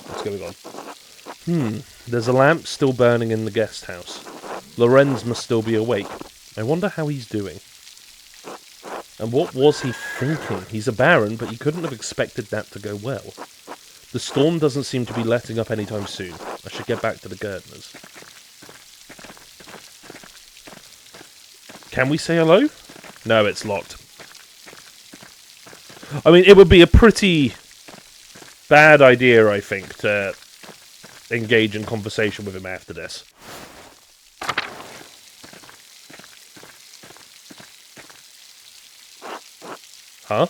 What's going on? There's a lamp still burning in the guest house. Lorenz must still be awake. I wonder how he's doing. And what was he thinking? He's a baron, but he couldn't have expected that to go well. The storm doesn't seem to be letting up anytime soon. I should get back to the Gerdners. Can we say hello? No, it's locked. I mean, it would be a pretty bad idea, I think, to engage in conversation with him after this. Huh?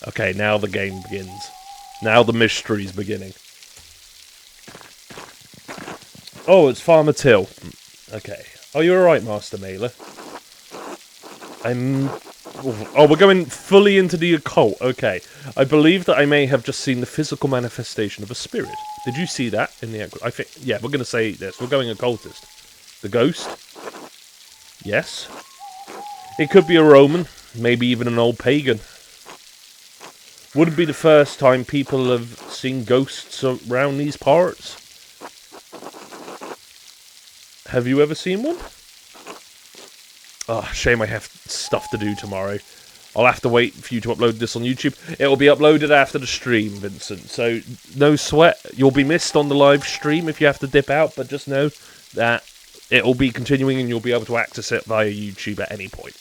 Okay, now the game begins. Now the mystery's beginning. Oh, it's Farmer Till. Okay. Are you alright, Master Mailer? Oh, we're going fully into the occult. Okay. I believe that I may have just seen the physical manifestation of a spirit. Did you see that in the... I think... Yeah, we're going to say this. We're going occultist. The ghost? Yes. It could be a Roman. Maybe even an old pagan. Wouldn't be the first time people have seen ghosts around these parts. Have you ever seen one? Oh, shame I have stuff to do tomorrow. I'll have to wait for you to upload this on YouTube. It'll be uploaded after the stream, Vincent. So, no sweat. You'll be missed on the live stream if you have to dip out. But just know that it'll be continuing and you'll be able to access it via YouTube at any point.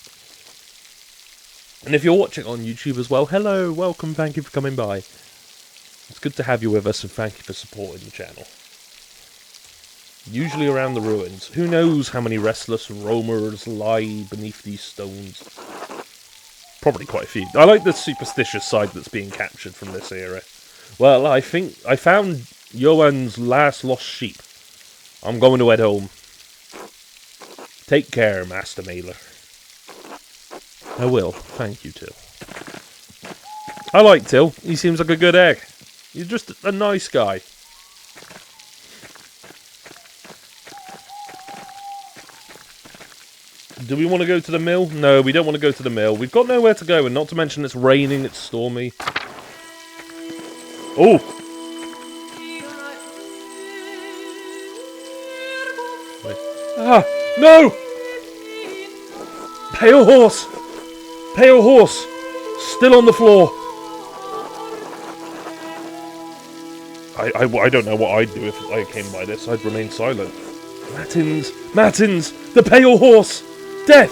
And if you're watching on YouTube as well, hello, welcome, thank you for coming by. It's good to have you with us and thank you for supporting the channel. Usually around the ruins. Who knows how many restless roamers lie beneath these stones? Probably quite a few. I like the superstitious side that's being captured from this era. Well, I think I found Johan's last lost sheep. I'm going to head home. Take care, Master Mailer. I will. Thank you, Till. I like Till. He seems like a good egg. He's just a nice guy. Do we want to go to the mill? No, we don't want to go to the mill. We've got nowhere to go, and not to mention it's raining, it's stormy. Oh! Wait. Ah! No! Pale horse! Pale horse! Still on the floor! I don't know what I'd do if I came by this. I'd remain silent. Matins! Matins! The pale horse! Death!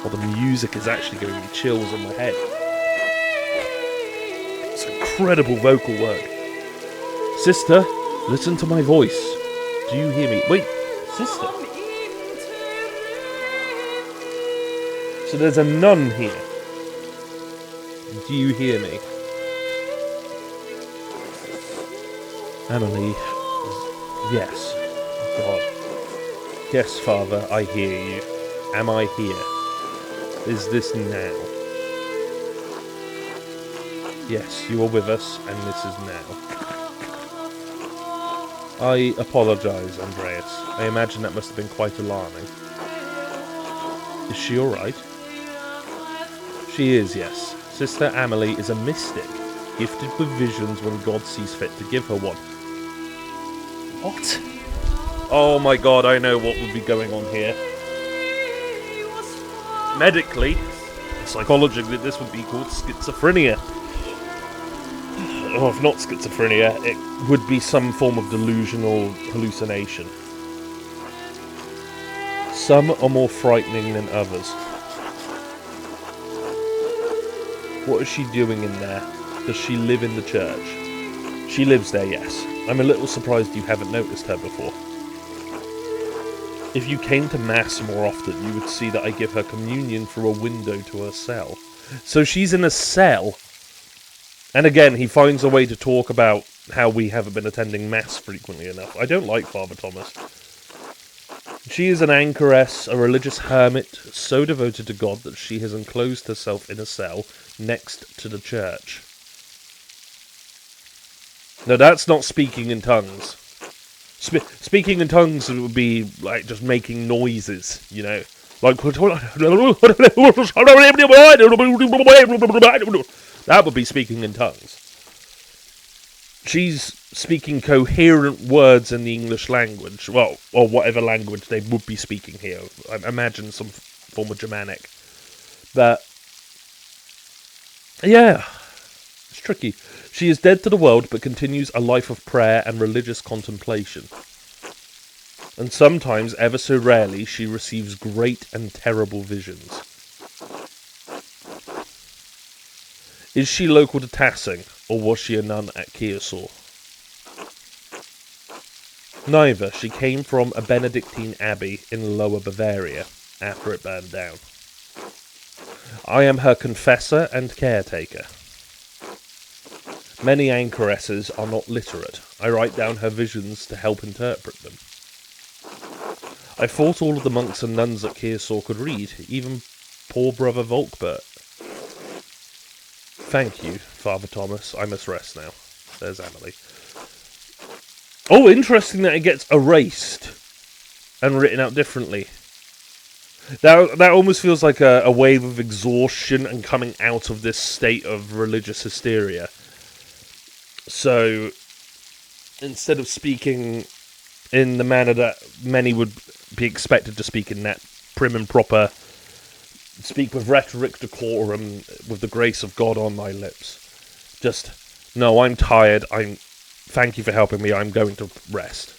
Oh, the music is actually giving me chills on my head. It's incredible vocal work. Sister, listen to my voice. Do you hear me? Wait, sister. So there's a nun here. Do you hear me? Emily. Yes. Oh, God. Yes, Father, I hear you. Am I here? Is this now? Yes, you are with us, and this is now. I apologise, Andreas. I imagine that must have been quite alarming. Is she alright? She is, yes. Sister Amelie is a mystic, gifted with visions when God sees fit to give her one. What? Oh my God, I know what would be going on here. Medically, psychologically, this would be called schizophrenia. Or if not schizophrenia, it would be some form of delusional hallucination. Some are more frightening than others. What is she doing in there? Does she live in the church? She lives there, yes. I'm a little surprised you haven't noticed her before. If you came to Mass more often, you would see that I give her communion through a window to her cell. So she's in a cell. And again, he finds a way to talk about how we haven't been attending Mass frequently enough. I don't like Father Thomas. She is an anchoress, a religious hermit, so devoted to God that she has enclosed herself in a cell next to the church. No, that's not speaking in tongues. Speaking in tongues would be like just making noises, you know. Like, that would be speaking in tongues. She's speaking coherent words in the English language, well, or whatever language they would be speaking here. I imagine some form of Germanic. But, yeah, it's tricky. She is dead to the world, but continues a life of prayer and religious contemplation. And sometimes, ever so rarely, she receives great and terrible visions. Is she local to Tassing, or was she a nun at Keosor? Neither. She came from a Benedictine abbey in Lower Bavaria, after it burned down. I am her confessor and caretaker. Many anchoresses are not literate. I write down her visions to help interpret them. I thought all of the monks and nuns at Kearsarge could read, even poor brother Volkbert. Thank you, Father Thomas. I must rest now. There's Emily. Oh, interesting that it gets erased and written out differently. That almost feels like a wave of exhaustion and coming out of this state of religious hysteria. So, instead of speaking in the manner that many would be expected to speak in, that prim and proper, speak with rhetoric, decorum, with the grace of God on my lips. Just, no, I'm tired, thank you for helping me, I'm going to rest.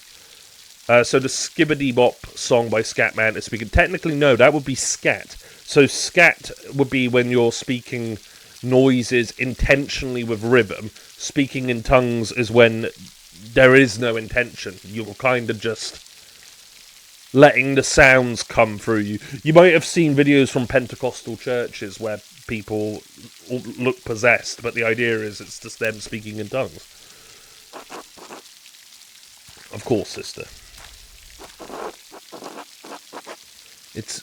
So the Skibbity Bop song by Scatman is speaking. Technically, no, that would be scat. So scat would be when you're speaking noises intentionally with rhythm. Speaking in tongues is when there is no intention. You're kind of just letting the sounds come through you. You might have seen videos from Pentecostal churches where people look possessed, but the idea is it's just them speaking in tongues. Of course, sister.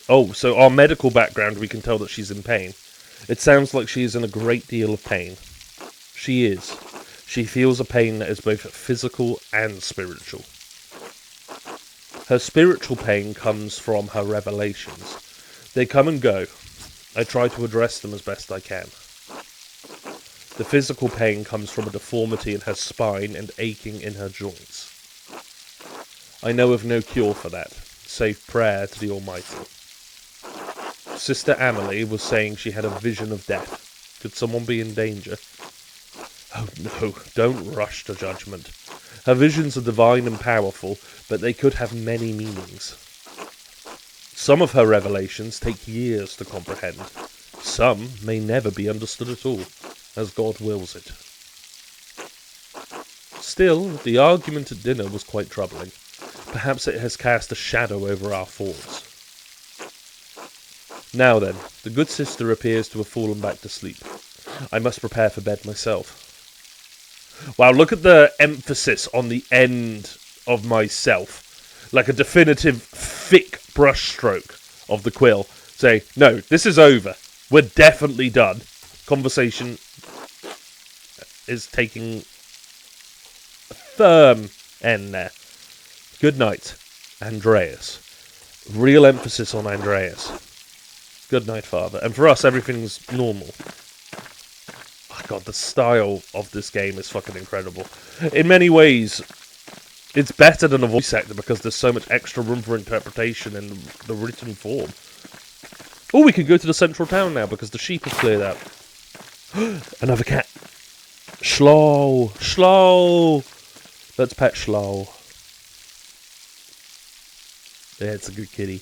So our medical background, we can tell that she's in pain. It sounds like she is in a great deal of pain. She is. She feels a pain that is both physical and spiritual. Her spiritual pain comes from her revelations. They come and go. I try to address them as best I can. The physical pain comes from a deformity in her spine and aching in her joints. I know of no cure for that, save prayer to the Almighty. Sister Amelie was saying she had a vision of death. Could someone be in danger? Oh no, don't rush to judgment. Her visions are divine and powerful, but they could have many meanings. Some of her revelations take years to comprehend. Some may never be understood at all, as God wills it. Still, the argument at dinner was quite troubling. Perhaps it has cast a shadow over our thoughts. Now then, the good sister appears to have fallen back to sleep. I must prepare for bed myself. Wow, look at the emphasis on the end of myself. Like a definitive, thick brushstroke of the quill. Say, no, this is over. We're definitely done. Conversation is taking a firm end there. Good night, Andreas. Real emphasis on Andreas. Good night, Father. And for us, everything's normal. Oh, God, the style of this game is fucking incredible. In many ways, it's better than a voice actor because there's so much extra room for interpretation in the written form. Oh, we can go to the central town now because the sheep have cleared out. Another cat. Schlo. Schlo. Let's pet Schlo. Yeah, it's a good kitty.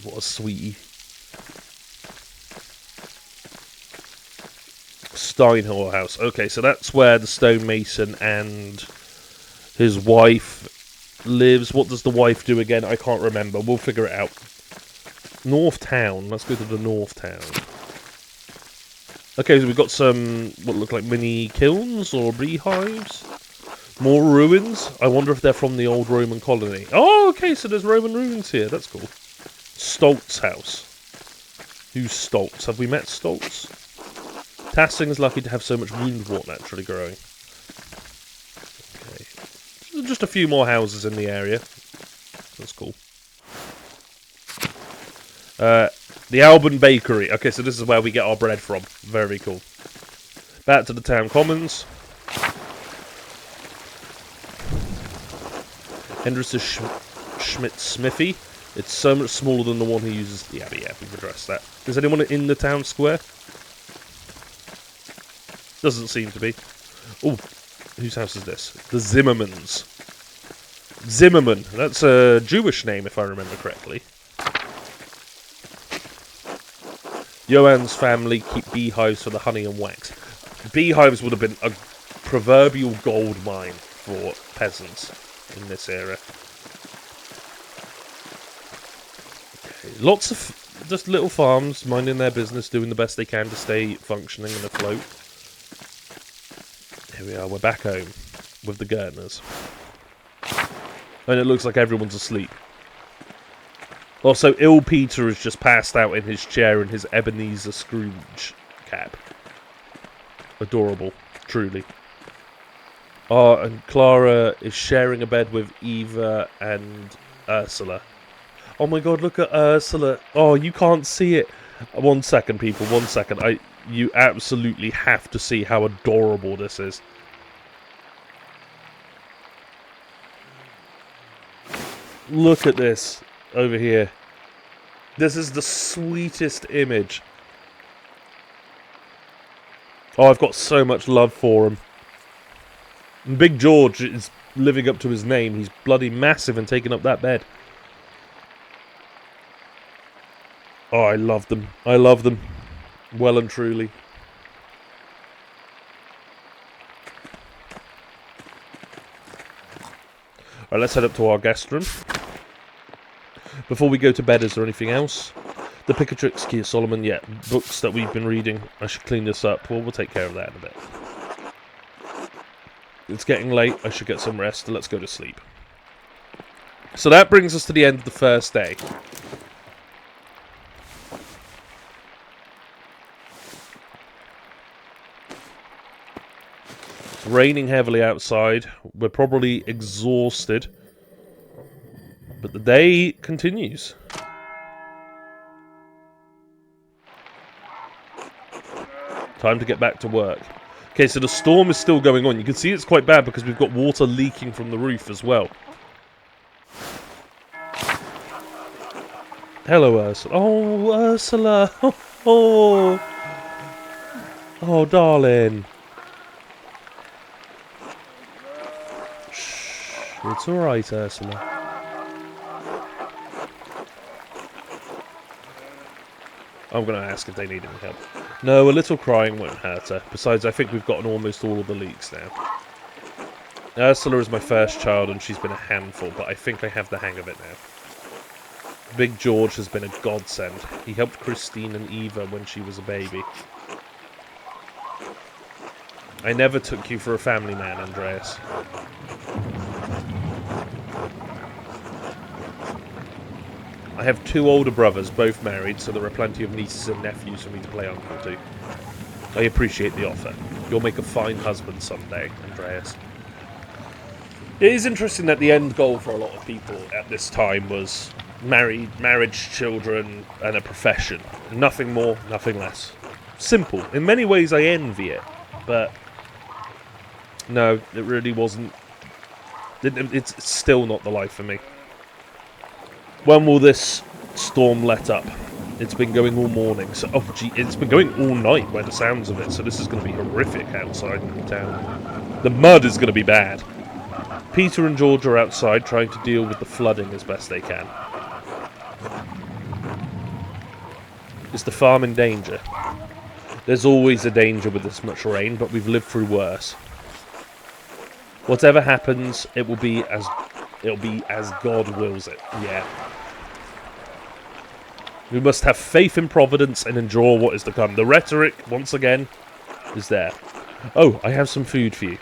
What a sweetie. Steinhall House. Okay, so that's where the stonemason and his wife lives. What does the wife do again? I can't remember. We'll figure it out. North Town. Let's go to the North Town. Okay, so we've got some, what look like mini kilns or beehives. More ruins. I wonder if they're from the old Roman colony. Oh, okay, so there's Roman ruins here. That's cool. Stoltz house. Who's Stoltz? Have we met Stoltz? Tassing's lucky to have so much woundwort naturally growing. Okay. Just a few more houses in the area. That's cool. The Alban Bakery. Okay, so this is where we get our bread from. Very cool. Back to the town commons. Hendris Schmidt Smithy. It's so much smaller than the one he uses. Yeah, we've addressed that. Is anyone in the town square? Doesn't seem to be. Oh, whose house is this? The Zimmermans. Zimmerman. That's a Jewish name, if I remember correctly. Johan's family keep beehives for the honey and wax. Beehives would have been a proverbial gold mine for peasants in this era. Okay. Lots of just little farms, minding their business, doing the best they can to stay functioning and afloat. Here we are, we're back home with the Gertners. And it looks like everyone's asleep. Also, ill Peter has just passed out in his chair in his Ebenezer Scrooge cap. Adorable, truly. Oh, and Clara is sharing a bed with Eva and Ursula. Oh my god, look at Ursula. Oh, you can't see it. 1 second, people, 1 second. You absolutely have to see how adorable this is. Look at this over here. This is the sweetest image. Oh, I've got so much love for him. And Big George is living up to his name. He's bloody massive and taking up that bed. Oh, I love them. I love them. Well and truly. Alright, let's head up to our guest room. Before we go to bed, is there anything else? The Picatrix, Key of Solomon, yeah, books that we've been reading. I should clean this up. Well, we'll take care of that in a bit. It's getting late. I should get some rest. Let's go to sleep. So that brings us to the end of the first day. It's raining heavily outside. We're probably exhausted. But the day continues. Time to get back to work. Okay, so the storm is still going on. You can see it's quite bad because we've got water leaking from the roof as well. Hello, Ursula. Oh, Ursula. Oh, oh, darling. Shh. It's all right, Ursula. I'm going to ask if they need any help. No, a little crying won't hurt her. Besides, I think we've gotten almost all of the leaks now. Ursula is my first child and she's been a handful, but I think I have the hang of it now. Big George has been a godsend. He helped Christine and Eva when she was a baby. I never took you for a family man, Andreas. I have 2 older brothers, both married, so there are plenty of nieces and nephews for me to play uncle to. I appreciate the offer. You'll make a fine husband someday, Andreas. It is interesting that the end goal for a lot of people at this time was marriage, children, and a profession. Nothing more, nothing less. Simple. In many ways, I envy it, but no, it really wasn't. It's still not the life for me. When will this storm let up? It's been going all morning, so it's been going all night by the sounds of it, so this is going to be horrific outside in town. The mud is going to be bad. Peter and George are outside trying to deal with the flooding as best they can. Is the farm in danger? There's always a danger with this much rain, but we've lived through worse. Whatever happens, it will be as God wills it. Yeah. We must have faith in Providence and endure what is to come. The rhetoric, once again, is there. Oh, I have some food for you.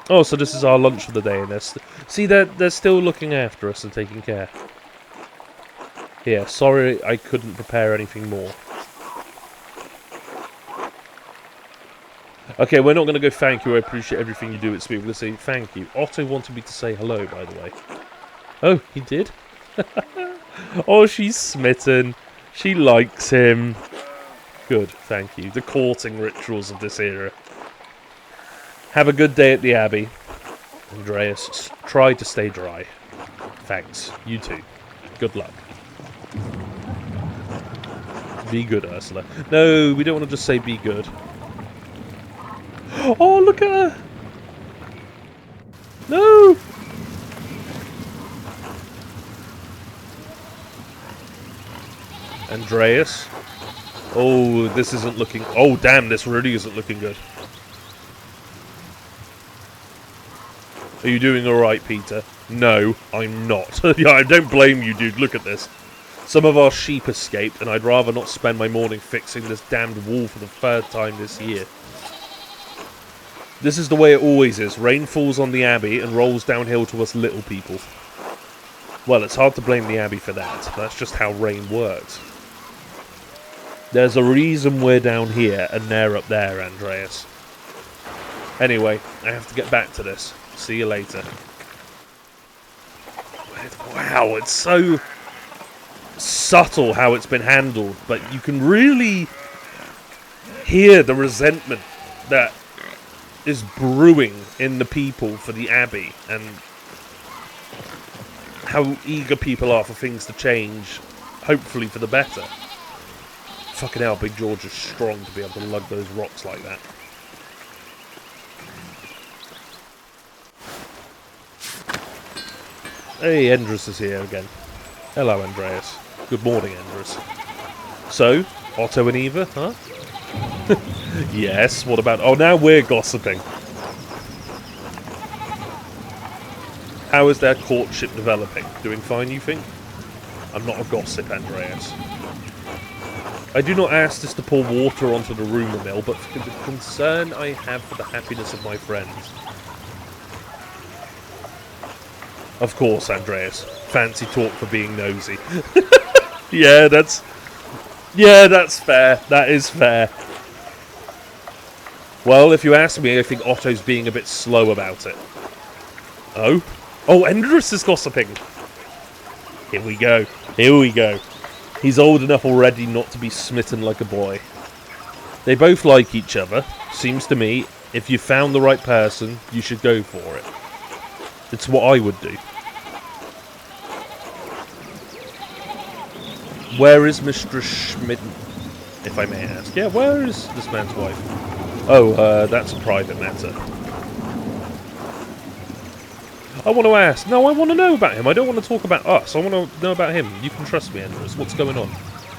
Oh, so this is our lunch for the day. And they're still looking after us and taking care. Here, sorry I couldn't prepare anything more. Okay, we're not going to go thank you. I appreciate everything you do. It's me. We're going to say thank you. Otto wanted me to say hello, by the way. Oh, he did? Oh, she's smitten. She likes him. Good, thank you. The courting rituals of this era. Have a good day at the Abbey. Andreas, try to stay dry. Thanks. You too. Good luck. Be good, Ursula. No, we don't want to just say be good. Oh, look at her! No! Andreas? Oh, this isn't looking... Oh, damn, this really isn't looking good. Are you doing alright, Peter? No, I'm not. Yeah, I don't blame you, dude. Look at this. Some of our sheep escaped, and I'd rather not spend my morning fixing this damned wall for the 3rd time this year. This is the way it always is. Rain falls on the Abbey and rolls downhill to us little people. Well, it's hard to blame the Abbey for that. That's just how rain works. There's a reason we're down here and they're up there, Andreas. Anyway, I have to get back to this. See you later. Wow, it's so subtle how it's been handled, but you can really hear the resentment that is brewing in the people for the Abbey, and how eager people are for things to change, hopefully for the better. Fucking hell, Big George is strong to be able to lug those rocks like that. Hey, Endrus is here again. Hello, Andreas. Good morning, Endrus. So, Otto and Eva, huh? Yes, what about... Oh, now we're gossiping. How is their courtship developing? Doing fine, you think? I'm not a gossip, Andreas. I do not ask this to pour water onto the rumour mill, but for the concern I have for the happiness of my friends. Of course, Andreas. Fancy talk for being nosy. Yeah, that's fair. That is fair. Well, if you ask me, I think Otto's being a bit slow about it. Oh? Oh, Endrus is gossiping! Here we go. Here we go. He's old enough already not to be smitten like a boy. They both like each other. Seems to me, if you found the right person, you should go for it. It's what I would do. Where is Mistress Schmidt, if I may ask? Yeah, where is this man's wife? Oh, that's a private matter. I want to ask. No, I want to know about him. I don't want to talk about us. I want to know about him. You can trust me, Endrus. What's going on?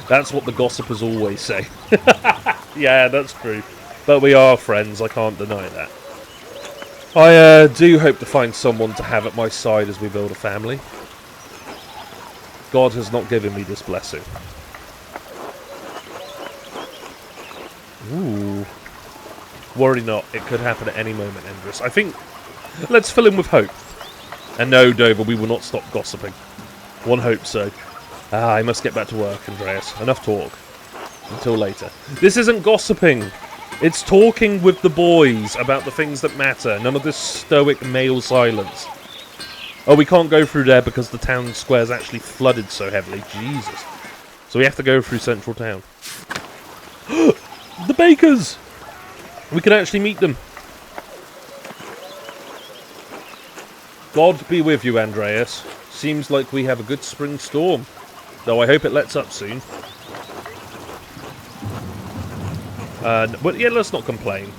That's what the gossipers always say. Yeah, that's true. But we are friends. I can't deny that. I do hope to find someone to have at my side as we build a family. God has not given me this blessing. Ooh. Worry not. It could happen at any moment, Endrus. I think... Let's fill him with hope. And no, Dover, we will not stop gossiping. One hopes so. I must get back to work, Andreas. Enough talk. Until later. This isn't gossiping. It's talking with the boys about the things that matter. None of this stoic male silence. Oh, we can't go through there because the town square's actually flooded so heavily. Jesus. So we have to go through central town. The bakers! We can actually meet them. God be with you, Andreas. Seems like we have a good spring storm. Though I hope it lets up soon. But yeah, let's not complain.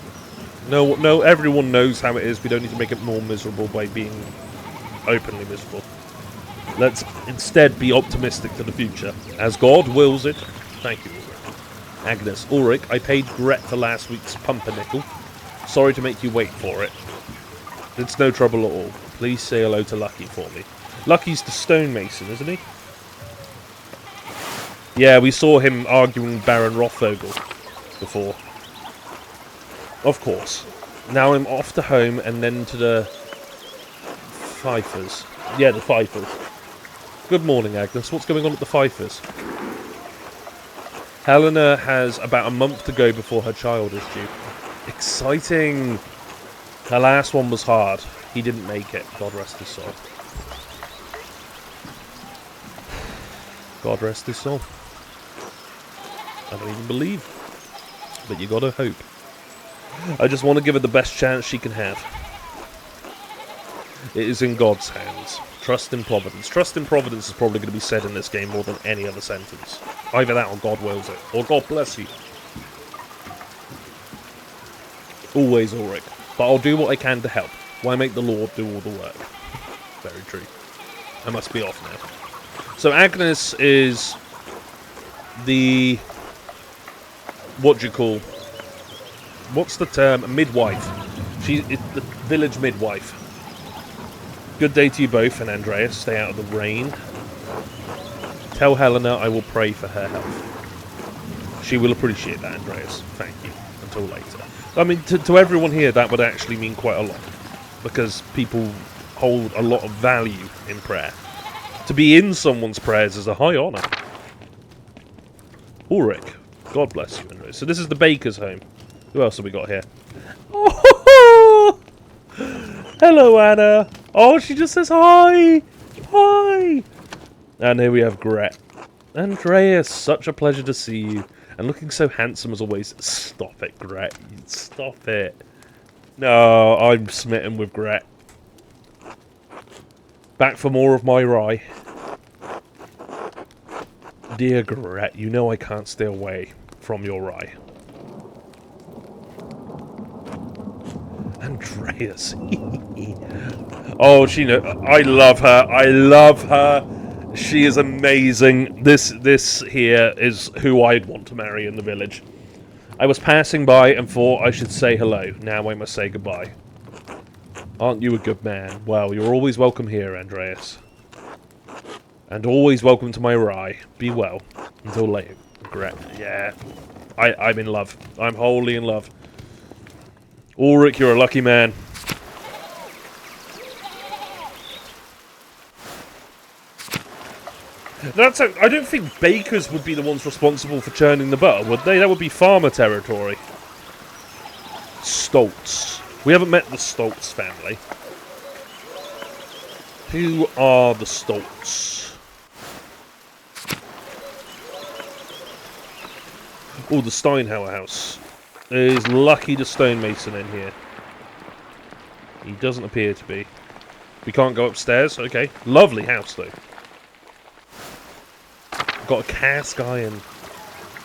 No, everyone knows how it is. We don't need to make it more miserable by being openly miserable. Let's instead be optimistic for the future. As God wills it. Thank you, Ulrich. Agnes, Ulrich, I paid Gret for last week's pumpernickel. Sorry to make you wait for it. It's no trouble at all. Please say hello to Lucky for me. Lucky's the stonemason, isn't he? Yeah, we saw him arguing Baron Rothvogel before. Of course. Now I'm off to home and then to the... Pfeiffers. Yeah, the Pfeiffers. Good morning, Agnes. What's going on at the Pfeiffers? Helena has about a month to go before her child is due. Exciting! Her last one was hard. He didn't make it. God rest his soul. God rest his soul. I don't even believe. But you gotta hope. I just want to give her the best chance she can have. It is in God's hands. Trust in Providence. Trust in Providence is probably going to be said in this game more than any other sentence. Either that or God wills it. Or God bless you. Always Ulrich. But I'll do what I can to help. Why make the Lord do all the work? Very true. I must be off now. So Agnes is the... What do you call... What's the term? A midwife. She's the village midwife. Good day to you both, and Andreas. Stay out of the rain. Tell Helena I will pray for her health. She will appreciate that, Andreas. Thank you. Until later. I mean, to everyone here, that would actually mean quite a lot. Because people hold a lot of value in prayer. To be in someone's prayers is a high honour. Ulrich, God bless you, Andrew. So this is the baker's home. Who else have we got here? Oh, hello, Anna. Oh, she just says hi. Hi. And here we have Gret. Andreas, such a pleasure to see you. And looking so handsome as always. Stop it, Gret. Stop it. No, I'm smitten with Gret. Back for more of my rye. Dear Gret, you know I can't stay away from your rye. Andreas. Oh, she knows. I love her. I love her. She is amazing. This here is who I'd want to marry in the village. I was passing by and thought I should say hello. Now I must say goodbye. Aren't you a good man? Well, you're always welcome here, Andreas. And always welcome to my rye. Be well. Until later. Gret. Yeah. I'm in love. I'm wholly in love. Ulrich, you're a lucky man. I don't think bakers would be the ones responsible for churning the butter, would they? That would be farmer territory. Stoltz. We haven't met the Stoltz family. Who are the Stoltz? Oh, the Steinhauer house. Is Lucky the stonemason in here? He doesn't appear to be. We can't go upstairs? Okay. Lovely house, though. Got a cast iron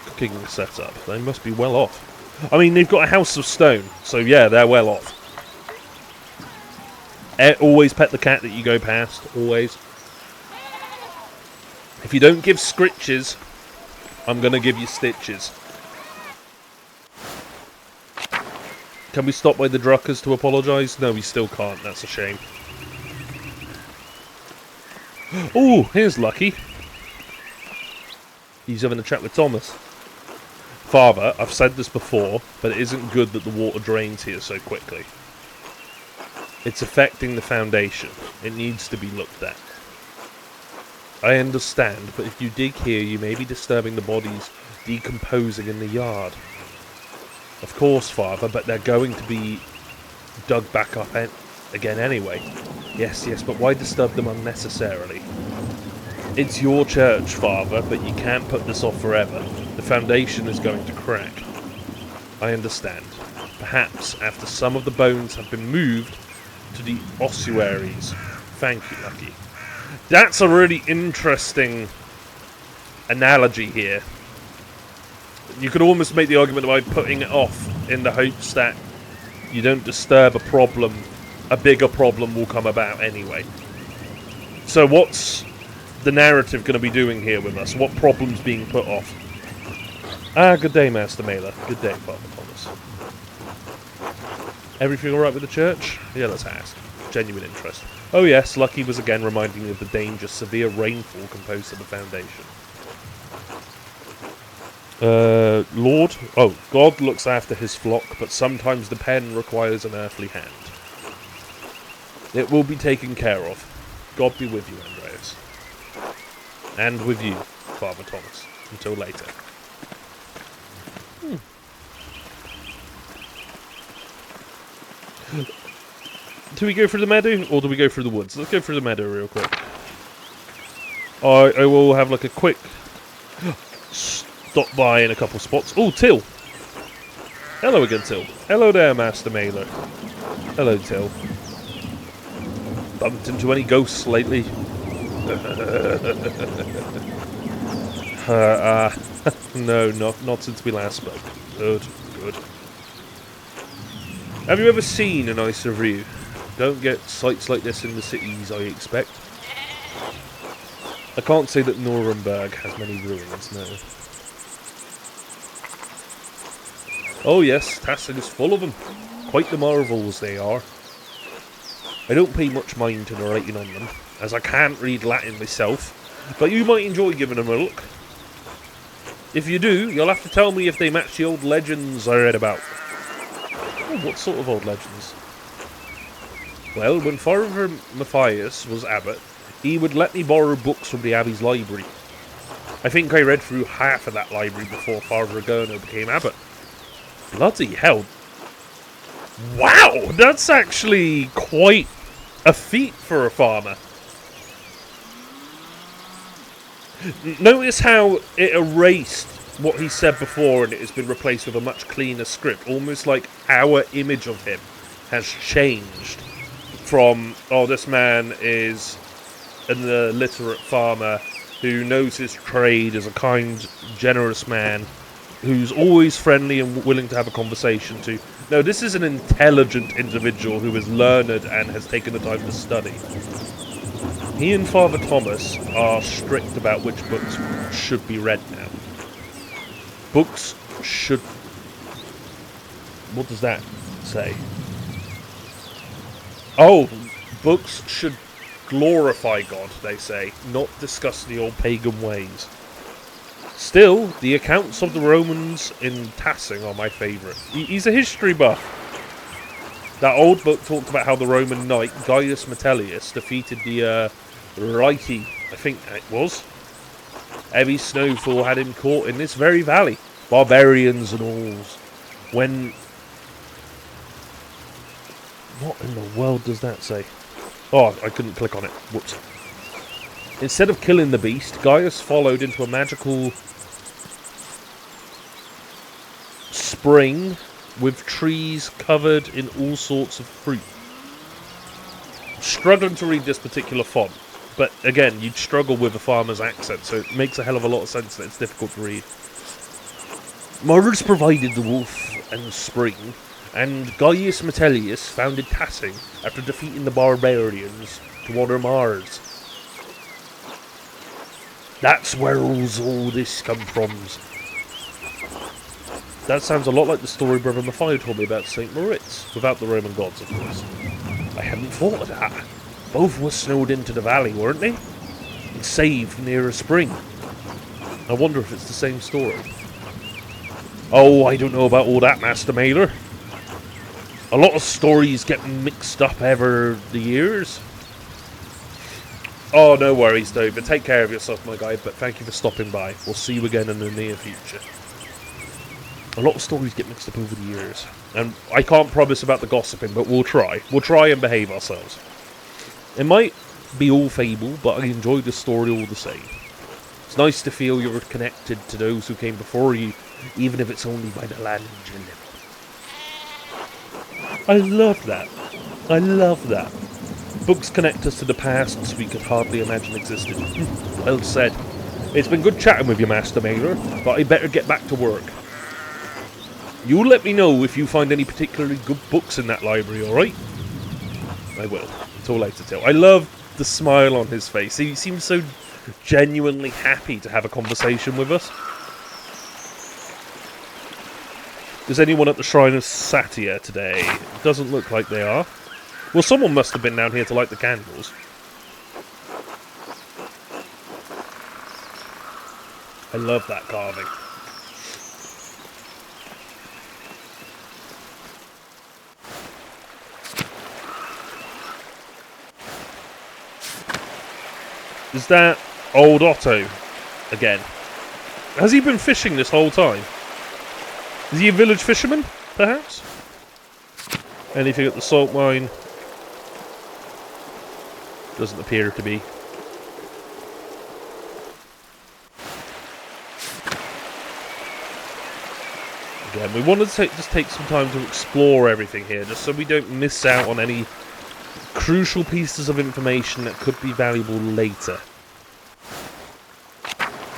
cooking setup. They must be well off. I mean, they've got a house of stone, so yeah, they're well off. Always pet the cat that you go past. Always. If you don't give scritches, I'm going to give you stitches. Can we stop by the Druckers to apologise? No, we still can't. That's a shame. Oh, here's Lucky. He's having a chat with Thomas. Father, I've said this before, but it isn't good that the water drains here so quickly. It's affecting the foundation. It needs to be looked at. I understand, but if you dig here, you may be disturbing the bodies decomposing in the yard. Of course, Father, but they're going to be dug back up again anyway. Yes, but why disturb them unnecessarily? It's your church, Father, but you can't put this off forever. The foundation is going to crack. I understand. Perhaps after some of the bones have been moved to the ossuaries. Thank you, Lucky. That's a really interesting analogy here. You could almost make the argument by putting it off in the hopes that you don't disturb a problem, a bigger problem will come about anyway. So what's the narrative going to be doing here with us? What problem's being put off? Ah, good day, Master Mailer. Good day, Father Thomas. Everything alright with the church? Yeah, let's ask. Genuine interest. Oh yes, Lucky was again reminding me of the danger severe rainfall can pose to the foundation. Lord? Oh, God looks after his flock, but sometimes the pen requires an earthly hand. It will be taken care of. God be with you, Andreas. And with you, Father Thomas. Until later. Do we go through the meadow, or do we go through the woods? Let's go through the meadow real quick. I will have like a quick stop by in a couple spots. Oh, Till! Hello again, Till. Hello there, Master Mailer. Hello, Till. Bumped into any ghosts lately? No, not since we last spoke. Good. Have you ever seen a nicer view? Don't get sights like this in the cities, I expect. I can't say that Nuremberg has many ruins, no. Oh yes, Tassel is full of them. Quite the marvels they are. I don't pay much mind to narrating on them, as I can't read Latin myself, but you might enjoy giving them a look. If you do, you'll have to tell me if they match the old legends I read about. Oh, what sort of old legends? Well, when Father Matthias was abbot, he would let me borrow books from the abbey's library. I think I read through half of that library before Father Agurno became abbot. Bloody hell. Wow, that's actually quite a feat for a farmer. Notice how it erased what he said before and it has been replaced with a much cleaner script. Almost like our image of him has changed from, oh, this man is an illiterate farmer who knows his trade, is a kind, generous man, who's always friendly and willing to have a conversation to. No, this is an intelligent individual who is learned and has taken the time to study. He and Father Thomas are strict about which books should be read now. Books should... What does that say? Oh, books should glorify God, they say, not discuss the old pagan ways. Still, the accounts of the Romans in Tassing are my favourite. He's a history buff. That old book talked about how the Roman knight Gaius Metellius defeated the Rhyti, I think it was. Heavy snowfall had him caught in this very valley. Barbarians and alls. When... What in the world does that say? Oh, I couldn't click on it. Whoops. Instead of killing the beast, Gaius followed into a magical spring with trees covered in all sorts of fruit. Struggling to read this particular font, but again, you'd struggle with a farmer's accent, so it makes a hell of a lot of sense that it's difficult to read. Mars provided the wolf and the spring, and Gaius Metellius founded Tassing after defeating the barbarians to honour Mars. That's where all this comes from. That sounds a lot like the story Brother Matthias told me about St. Moritz, without the Roman gods, of course. I hadn't thought of that. Both were snowed into the valley, weren't they? And saved near a spring. I wonder if it's the same story. Oh, I don't know about all that, Master Mailer. A lot of stories get mixed up over the years. Oh, no worries, though. But take care of yourself, my guy. But thank you for stopping by. We'll see you again in the near future. A lot of stories get mixed up over the years. And I can't promise about the gossiping, but we'll try. We'll try and behave ourselves. It might be all fable, but I enjoy the story all the same. It's nice to feel you're connected to those who came before you, even if it's only by the land you live on. I love that. I love that. Books connect us to the past we could hardly imagine existed. Well said. It's been good chatting with you, Master Mailer, but I better get back to work. You let me know if you find any particularly good books in that library, alright? I will. It's all out to tell. I love the smile on his face. He seems so genuinely happy to have a conversation with us. Is anyone at the Shrine of Satya today? It doesn't look like they are. Well, someone must have been down here to light the candles. I love that carving. Is that old Otto again? Has he been fishing this whole time? Is he a village fisherman, perhaps? Anything at the salt mine? Doesn't appear to be. Again, we want to just take some time to explore everything here, just so we don't miss out on any crucial pieces of information that could be valuable later.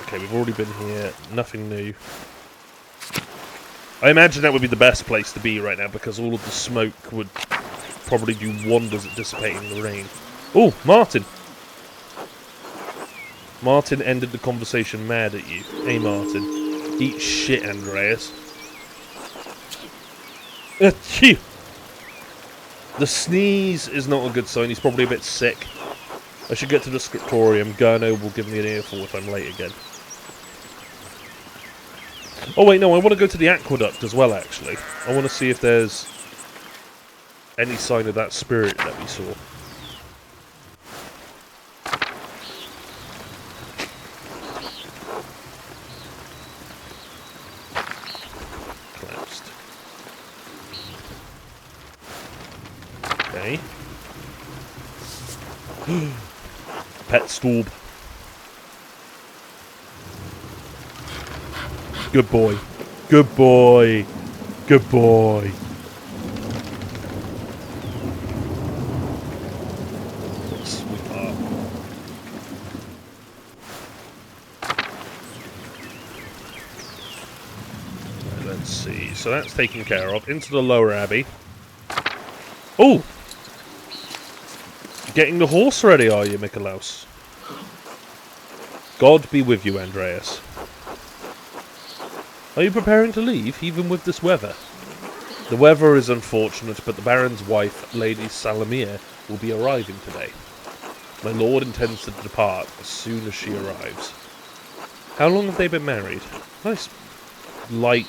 Okay, we've already been here. Nothing new. I imagine that would be the best place to be right now, because all of the smoke would probably do wonders at dissipating the rain. Oh, Martin! Martin ended the conversation mad at you. Hey, Martin. Eat shit, Andreas. Achoo! The sneeze is not a good sign. He's probably a bit sick. I should get to the scriptorium. Gurno will give me an earful if I'm late again. Oh wait, no, I want to go to the aqueduct as well, actually. I want to see if there's any sign of that spirit that we saw. Collapsed. Okay. Pet storb. Good boy. Good boy. Good boy. Sweetheart. Right, let's see. So that's taken care of. Into the lower abbey. Oh! Getting the horse ready, are you, Mikolaus? God be with you, Andreas. Are you preparing to leave, even with this weather? The weather is unfortunate, but the Baron's wife, Lady Salomir, will be arriving today. My lord intends to depart as soon as she arrives. How long have they been married? Nice, light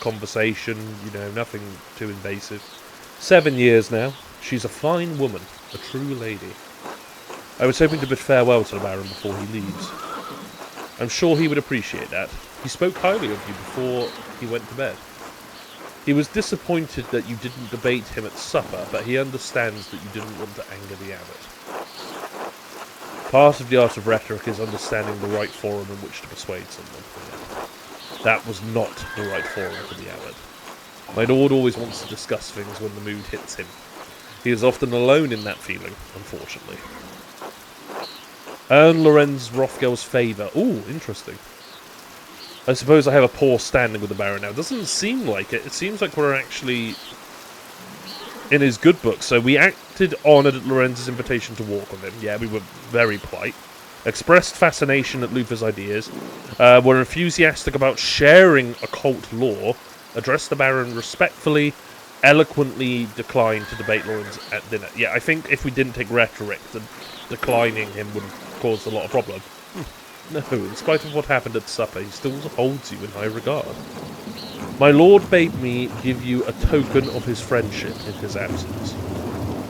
conversation, you know, nothing too invasive. 7 years now. She's a fine woman, a true lady. I was hoping to bid farewell to the Baron before he leaves. I'm sure he would appreciate that. He spoke highly of you before he went to bed. He was disappointed that you didn't debate him at supper, but he understands that you didn't want to anger the abbot. Part of the art of rhetoric is understanding the right forum in which to persuade someone. That was not the right forum for the abbot. My lord always wants to discuss things when the mood hits him. He is often alone in that feeling, unfortunately. Earn Lorenz Rothgel's favour. Ooh, interesting. I suppose I have a poor standing with the Baron now. Doesn't seem like it. It seems like we're actually in his good book. So we acted on Lorenz's invitation to walk with him. Yeah, we were very polite. Expressed fascination at Luther's ideas. Were enthusiastic about sharing occult lore. Addressed the Baron respectfully. Eloquently declined to debate Lorenz at dinner. Yeah, I think if we didn't take rhetoric, then declining him would have caused a lot of problem. No, in spite of what happened at supper, he still holds you in high regard. My lord bade me give you a token of his friendship in his absence.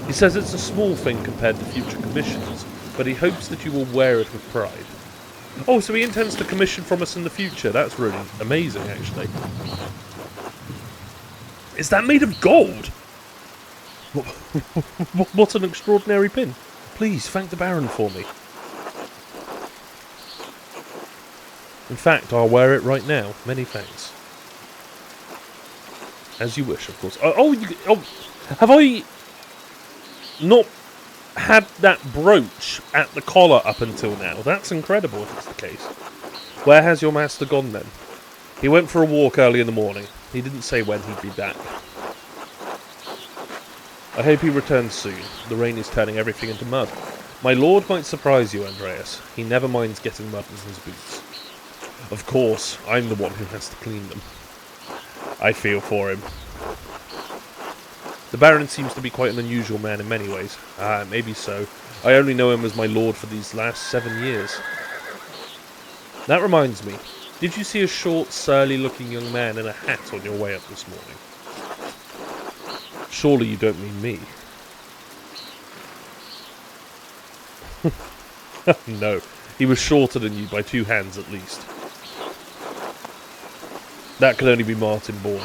He says it's a small thing compared to future commissions, but he hopes that you will wear it with pride. Oh, so he intends to commission from us in the future. That's really amazing, actually. Is that made of gold? What an extraordinary pin. Please, thank the Baron for me. In fact, I'll wear it right now. Many thanks. As you wish, of course. Have I not had that brooch at the collar up until now? That's incredible if it's the case. Where has your master gone then? He went for a walk early in the morning. He didn't say when he'd be back. I hope he returns soon. The rain is turning everything into mud. My lord might surprise you, Andreas. He never minds getting mud in his boots. Of course, I'm the one who has to clean them. I feel for him. The Baron seems to be quite an unusual man in many ways. Maybe so. I only know him as my lord for these last 7 years. That reminds me. Did you see a short, surly-looking young man in a hat on your way up this morning? Surely you don't mean me. No, he was shorter than you by 2 hands at least. That could only be Martin Bourne.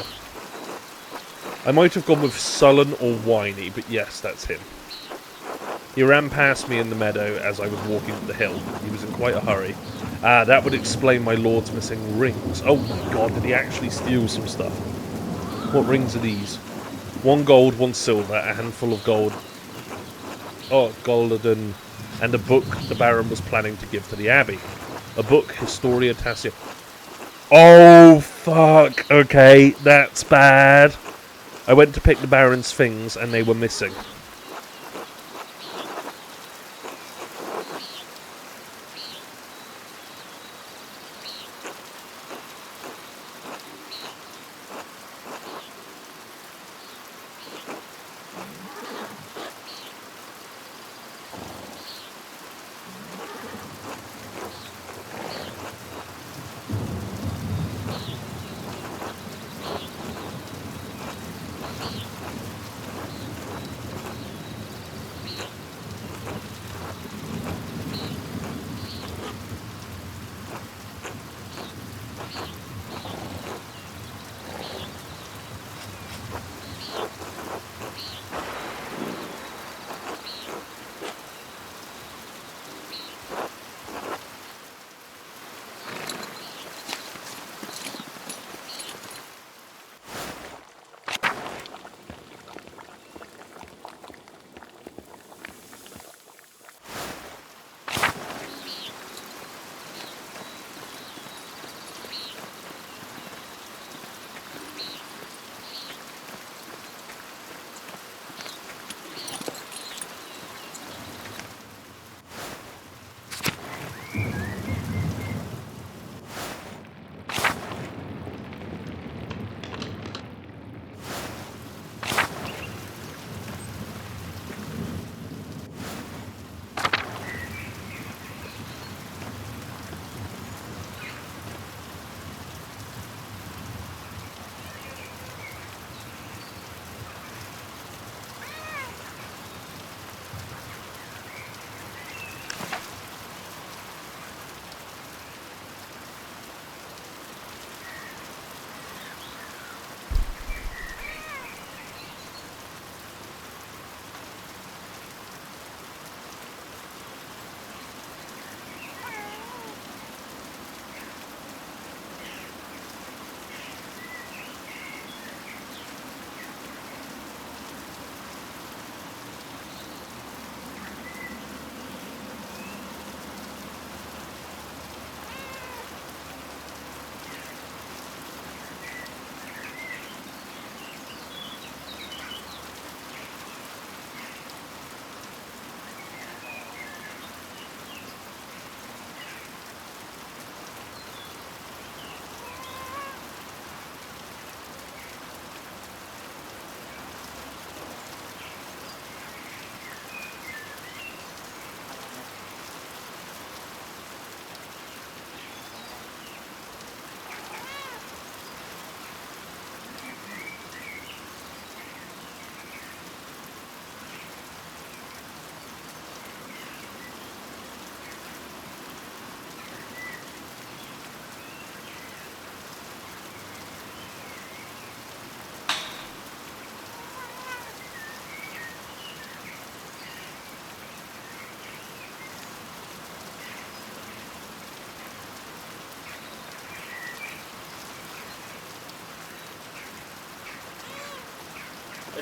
I might have gone with sullen or whiny, but yes, that's him. He ran past me in the meadow as I was walking up the hill. He was in quite a hurry. That would explain my lord's missing rings. Oh my god, did he actually steal some stuff? What rings are these? 1 gold, 1 silver, a handful of gold. Oh, golden. And a book the Baron was planning to give to the Abbey. A book, Historia Tassia. Oh, fuck. Okay, that's bad. I went to pick the Baron's things, and they were missing.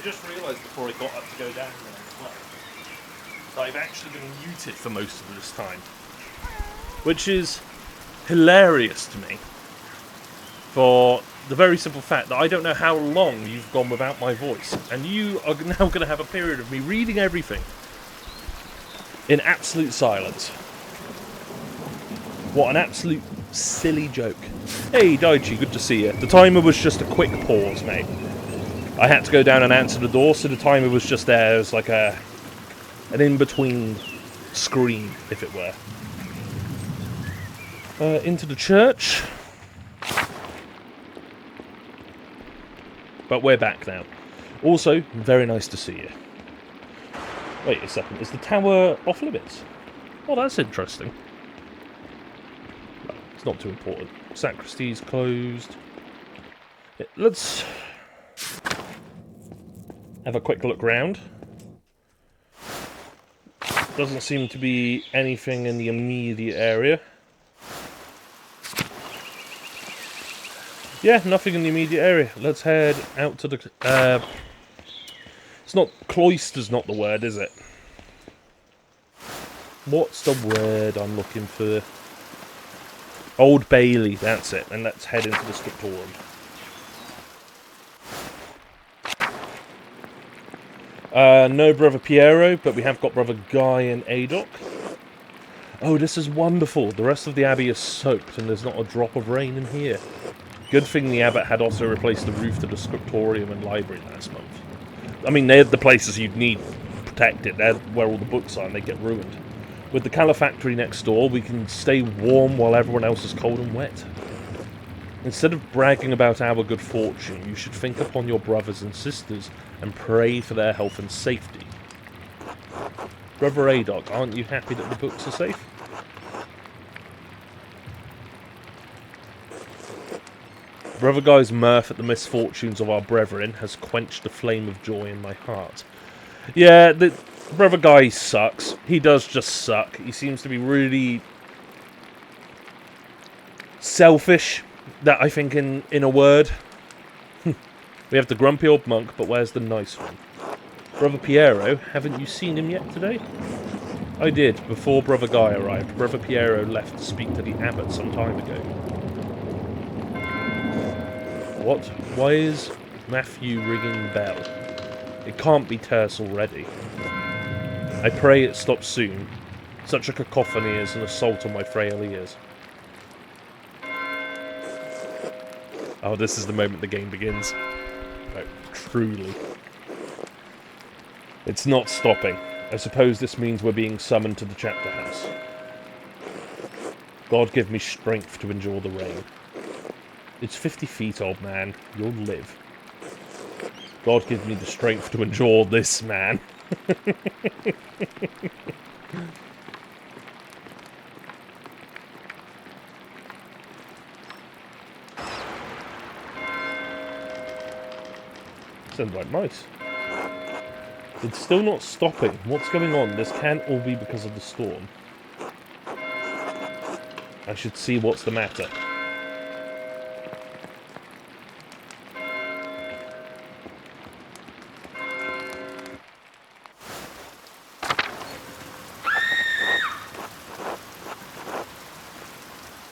just realised before I got up to go down there as well, that I've actually been muted for most of this time. Which is hilarious to me. For the very simple fact that I don't know how long you've gone without my voice. And you are now going to have a period of me reading everything in absolute silence. What an absolute silly joke. Hey, Daichi, good to see you. The timer was just a quick pause, mate. I had to go down and answer the door, so the timer was just there as like an in-between screen, if it were. Into the church. But we're back now. Also, very nice to see you. Wait a second, is the tower off limits? Oh, that's interesting. Well, it's not too important. Sacristy's closed. Let's have a quick look round. Doesn't seem to be anything in the immediate area. Yeah, nothing in the immediate area. Let's head out to the... it's not... Cloister's not the word, is it? What's the word I'm looking for? Old Bailey, that's it. And let's head into the scriptorium. No Brother Piero, but we have got Brother Guy and Adoc. Oh, this is wonderful. The rest of the abbey is soaked and there's not a drop of rain in here. Good thing the abbot had also replaced the roof to the scriptorium and library last month. I mean, they're the places you'd need protected. They're where all the books are and they get ruined. With the calefactory next door, we can stay warm while everyone else is cold and wet. Instead of bragging about our good fortune, you should think upon your brothers and sisters and pray for their health and safety. Brother Adoc, aren't you happy that the books are safe? Brother Guy's mirth at the misfortunes of our brethren has quenched the flame of joy in my heart. Yeah, Brother Guy sucks. He does just suck. He seems to be really selfish. That, I think, in a word. We have the grumpy old monk, but where's the nice one? Brother Piero, haven't you seen him yet today? I did, before Brother Guy arrived. Brother Piero left to speak to the abbot some time ago. What? Why is Matthew ringing the bell? It can't be terse already. I pray it stops soon. Such a cacophony is an assault on my frail ears. Oh, this is the moment the game begins. Oh, truly. It's not stopping. I suppose this means we're being summoned to the chapter house. God give me strength to endure the rain. It's 50 feet, old man. You'll live. God give me the strength to endure this, man. Sounds like mice. It's still not stopping. What's going on? This can't all be because of the storm. I should see what's the matter.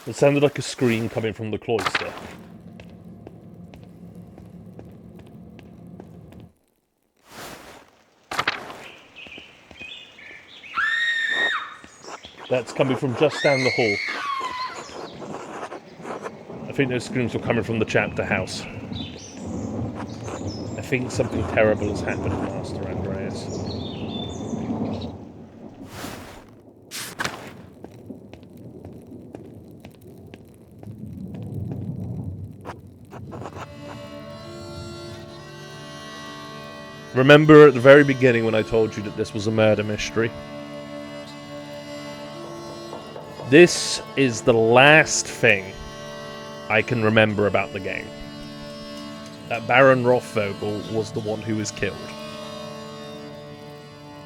It sounded like a scream coming from the cloister. That's coming from just down the hall. I think those screams were coming from the chapter house. I think something terrible has happened, Master Andreas. Remember at the very beginning when I told you that this was a murder mystery? This is the last thing I can remember about the game. That Baron Rothvogel was the one who was killed.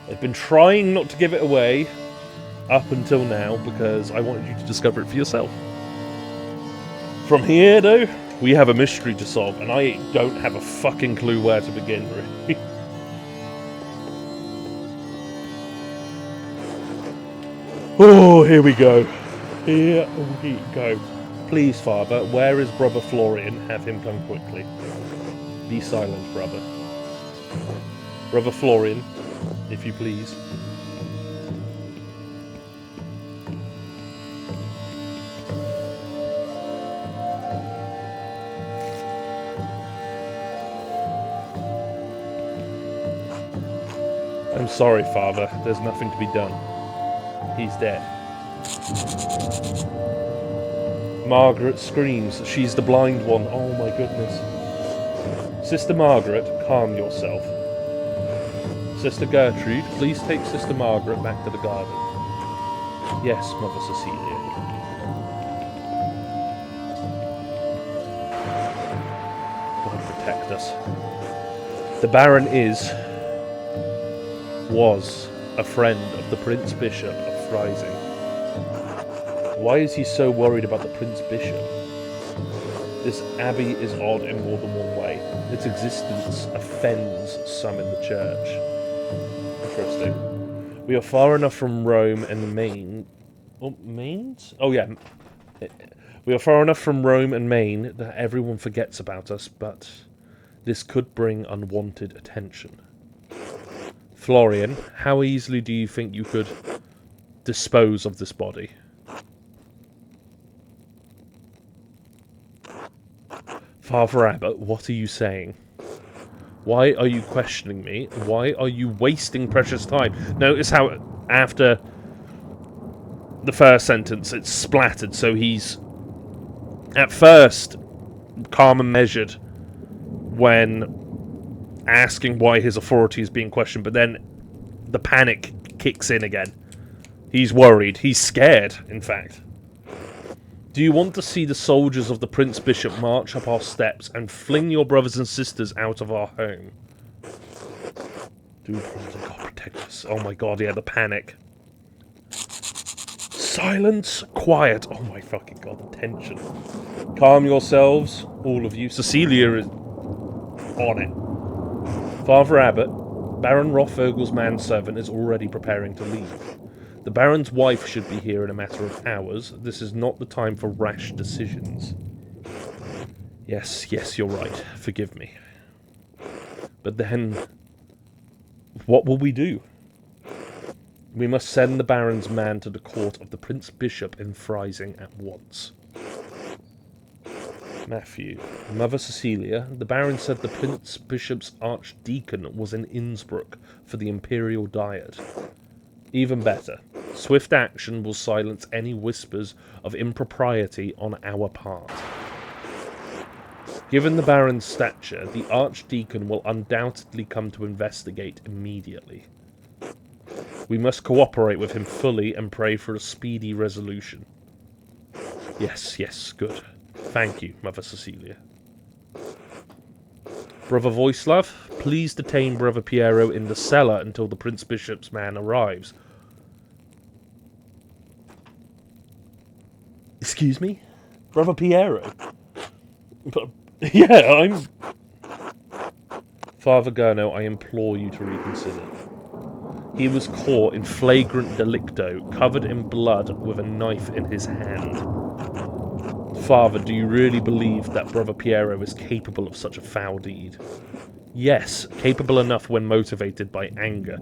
I've been trying not to give it away up until now because I wanted you to discover it for yourself. From here, though, we have a mystery to solve, and I don't have a fucking clue where to begin, really. Oh, here we go. Here we go. Please, Father, where is Brother Florian? Have him come quickly. Be silent, brother. Brother Florian, if you please. I'm sorry, Father. There's nothing to be done. He's dead. Margaret screams. She's the blind one. Oh my goodness. Sister Margaret, calm yourself. Sister Gertrude, please take Sister Margaret back to the garden. Yes, Mother Cecilia. God protect us. The Baron was a friend of the Prince Bishop of Freising. Why is he so worried about the Prince Bishop? This abbey is odd in more than one way. Its existence offends some in the church. Interesting. We are far enough from Rome and Maine. Oh, Maine's? Oh, yeah. We are far enough from Rome and Maine that everyone forgets about us, but this could bring unwanted attention. Florian, how easily do you think you could dispose of this body? Father Abbot, what are you saying? Why are you questioning me? Why are you wasting precious time? Notice how after the first sentence it's splattered, so he's at first calm and measured when asking why his authority is being questioned, but then the panic kicks in again. He's worried. He's scared, in fact. Do you want to see the soldiers of the Prince Bishop march up our steps and fling your brothers and sisters out of our home? Do God protect us. Oh my god, yeah, the panic. Silence, quiet. Oh my fucking god, the tension. Calm yourselves, all of you. Cecilia is on it. Father Abbot, Baron Rothvogel's manservant is already preparing to leave. The Baron's wife should be here in a matter of hours. This is not the time for rash decisions. Yes, you're right. Forgive me. But then, what will we do? We must send the Baron's man to the court of the Prince Bishop in Freising at once. Matthew. Mother Cecilia, the Baron said the Prince Bishop's Archdeacon was in Innsbruck for the Imperial Diet. Even better. Swift action will silence any whispers of impropriety on our part. Given the Baron's stature, the Archdeacon will undoubtedly come to investigate immediately. We must cooperate with him fully and pray for a speedy resolution. Yes, good. Thank you, Mother Cecilia. Brother Voislav, please detain Brother Piero in the cellar until the Prince Bishop's man arrives. Excuse me? Brother Piero? Yeah, I'm... Father Gurno, I implore you to reconsider. He was caught in flagrant delicto, covered in blood with a knife in his hand. Father, do you really believe that Brother Piero is capable of such a foul deed? Yes, capable enough when motivated by anger.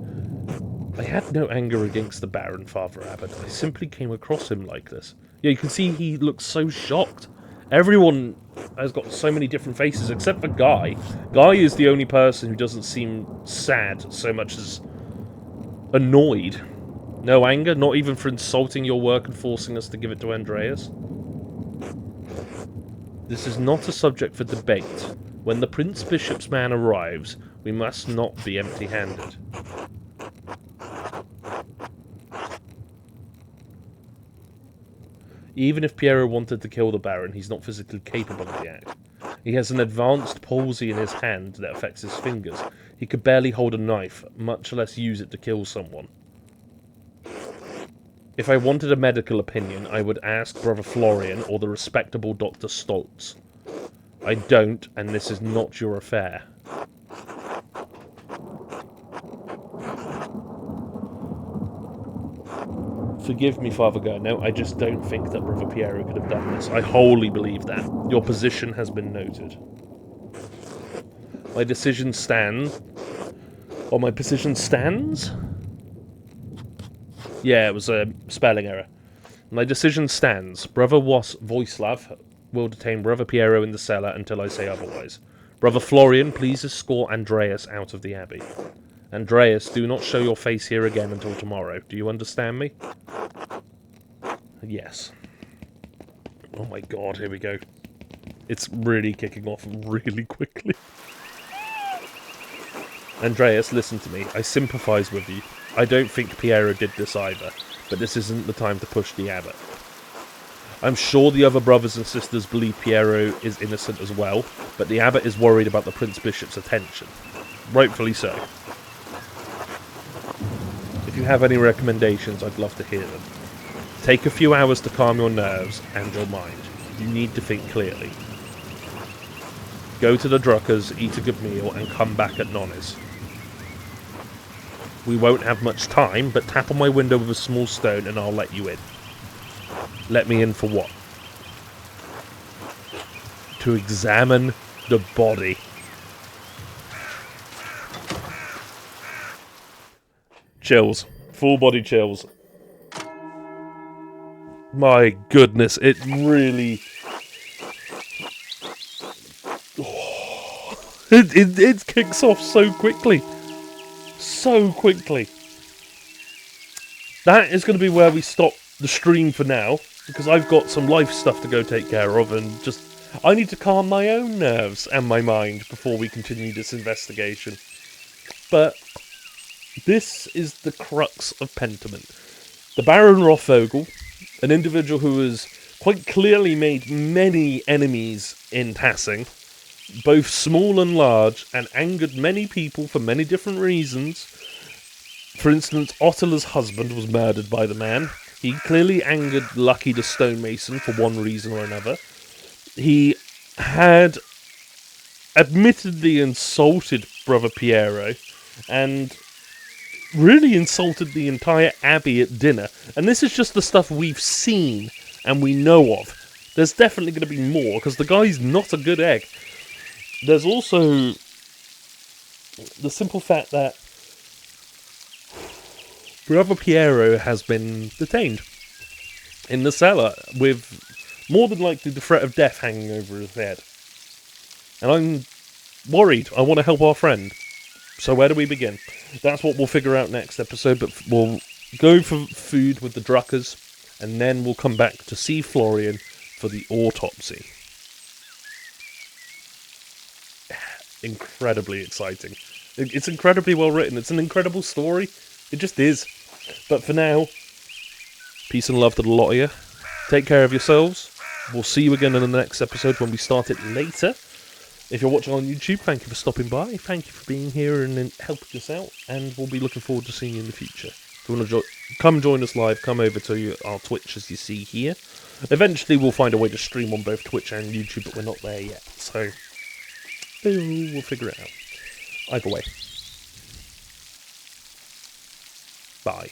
I had no anger against the Baron, Father Abbot. I simply came across him like this. Yeah, you can see he looks so shocked. Everyone has got so many different faces, except for Guy. Guy is the only person who doesn't seem sad so much as annoyed. No anger, not even for insulting your work and forcing us to give it to Andreas. This is not a subject for debate. When the Prince Bishop's man arrives, we must not be empty-handed. Even if Piero wanted to kill the Baron, he's not physically capable of the act. He has an advanced palsy in his hand that affects his fingers. He could barely hold a knife, much less use it to kill someone. If I wanted a medical opinion, I would ask Brother Florian or the respectable Dr. Stoltz. I don't, and this is not your affair. Forgive me, Father Garneau, I just don't think that Brother Piero could have done this. I wholly believe that. Your position has been noted. My decision stands. Or my position stands? Yeah, it was a spelling error. My decision stands. Brother Voislav will detain Brother Piero in the cellar until I say otherwise. Brother Florian, please escort Andreas out of the abbey. Andreas, do not show your face here again until tomorrow. Do you understand me? Yes. Oh my god, here we go. It's really kicking off really quickly. Andreas, listen to me. I sympathise with you. I don't think Piero did this either, but this isn't the time to push the abbot. I'm sure the other brothers and sisters believe Piero is innocent as well, but the abbot is worried about the Prince Bishop's attention. Rightfully so. If you have any recommendations, I'd love to hear them. Take a few hours to calm your nerves and your mind. You need to think clearly. Go to the Druckers, eat a good meal, and come back at Nonna's. We won't have much time, but tap on my window with a small stone and I'll let you in. Let me in for what? To examine the body. Chills. Full body chills. My goodness, it really... It kicks off so quickly. So quickly. That is going to be where we stop the stream for now, because I've got some life stuff to go take care of, and just... I need to calm my own nerves and my mind before we continue this investigation. But this is the crux of Pentiment. The Baron Rothvogel, an individual who has quite clearly made many enemies in passing, both small and large, and angered many people for many different reasons. For instance, Ottila's husband was murdered by the man. He clearly angered Lucky the stonemason for one reason or another. He had admittedly insulted Brother Piero, and really insulted the entire abbey at dinner. And this is just the stuff we've seen and we know of. There's definitely going to be more, because the guy's not a good egg. There's also the simple fact that Brother Piero has been detained in the cellar with more than likely the threat of death hanging over his head. And I'm worried. I want to help our friend. So where do we begin? That's what we'll figure out next episode, but we'll go for food with the Druckers, and then we'll come back to see Florian for the autopsy. Incredibly exciting. It's incredibly well written. It's an incredible story. It just is. But for now, peace and love to the lot of you. Take care of yourselves. We'll see you again in the next episode when we start it later. If you're watching on YouTube, thank you for stopping by. Thank you for being here and helping us out. And we'll be looking forward to seeing you in the future. If you want to come join us live, come over to our Twitch as you see here. Eventually we'll find a way to stream on both Twitch and YouTube, but we're not there yet. So we'll figure it out. Either way. Bye.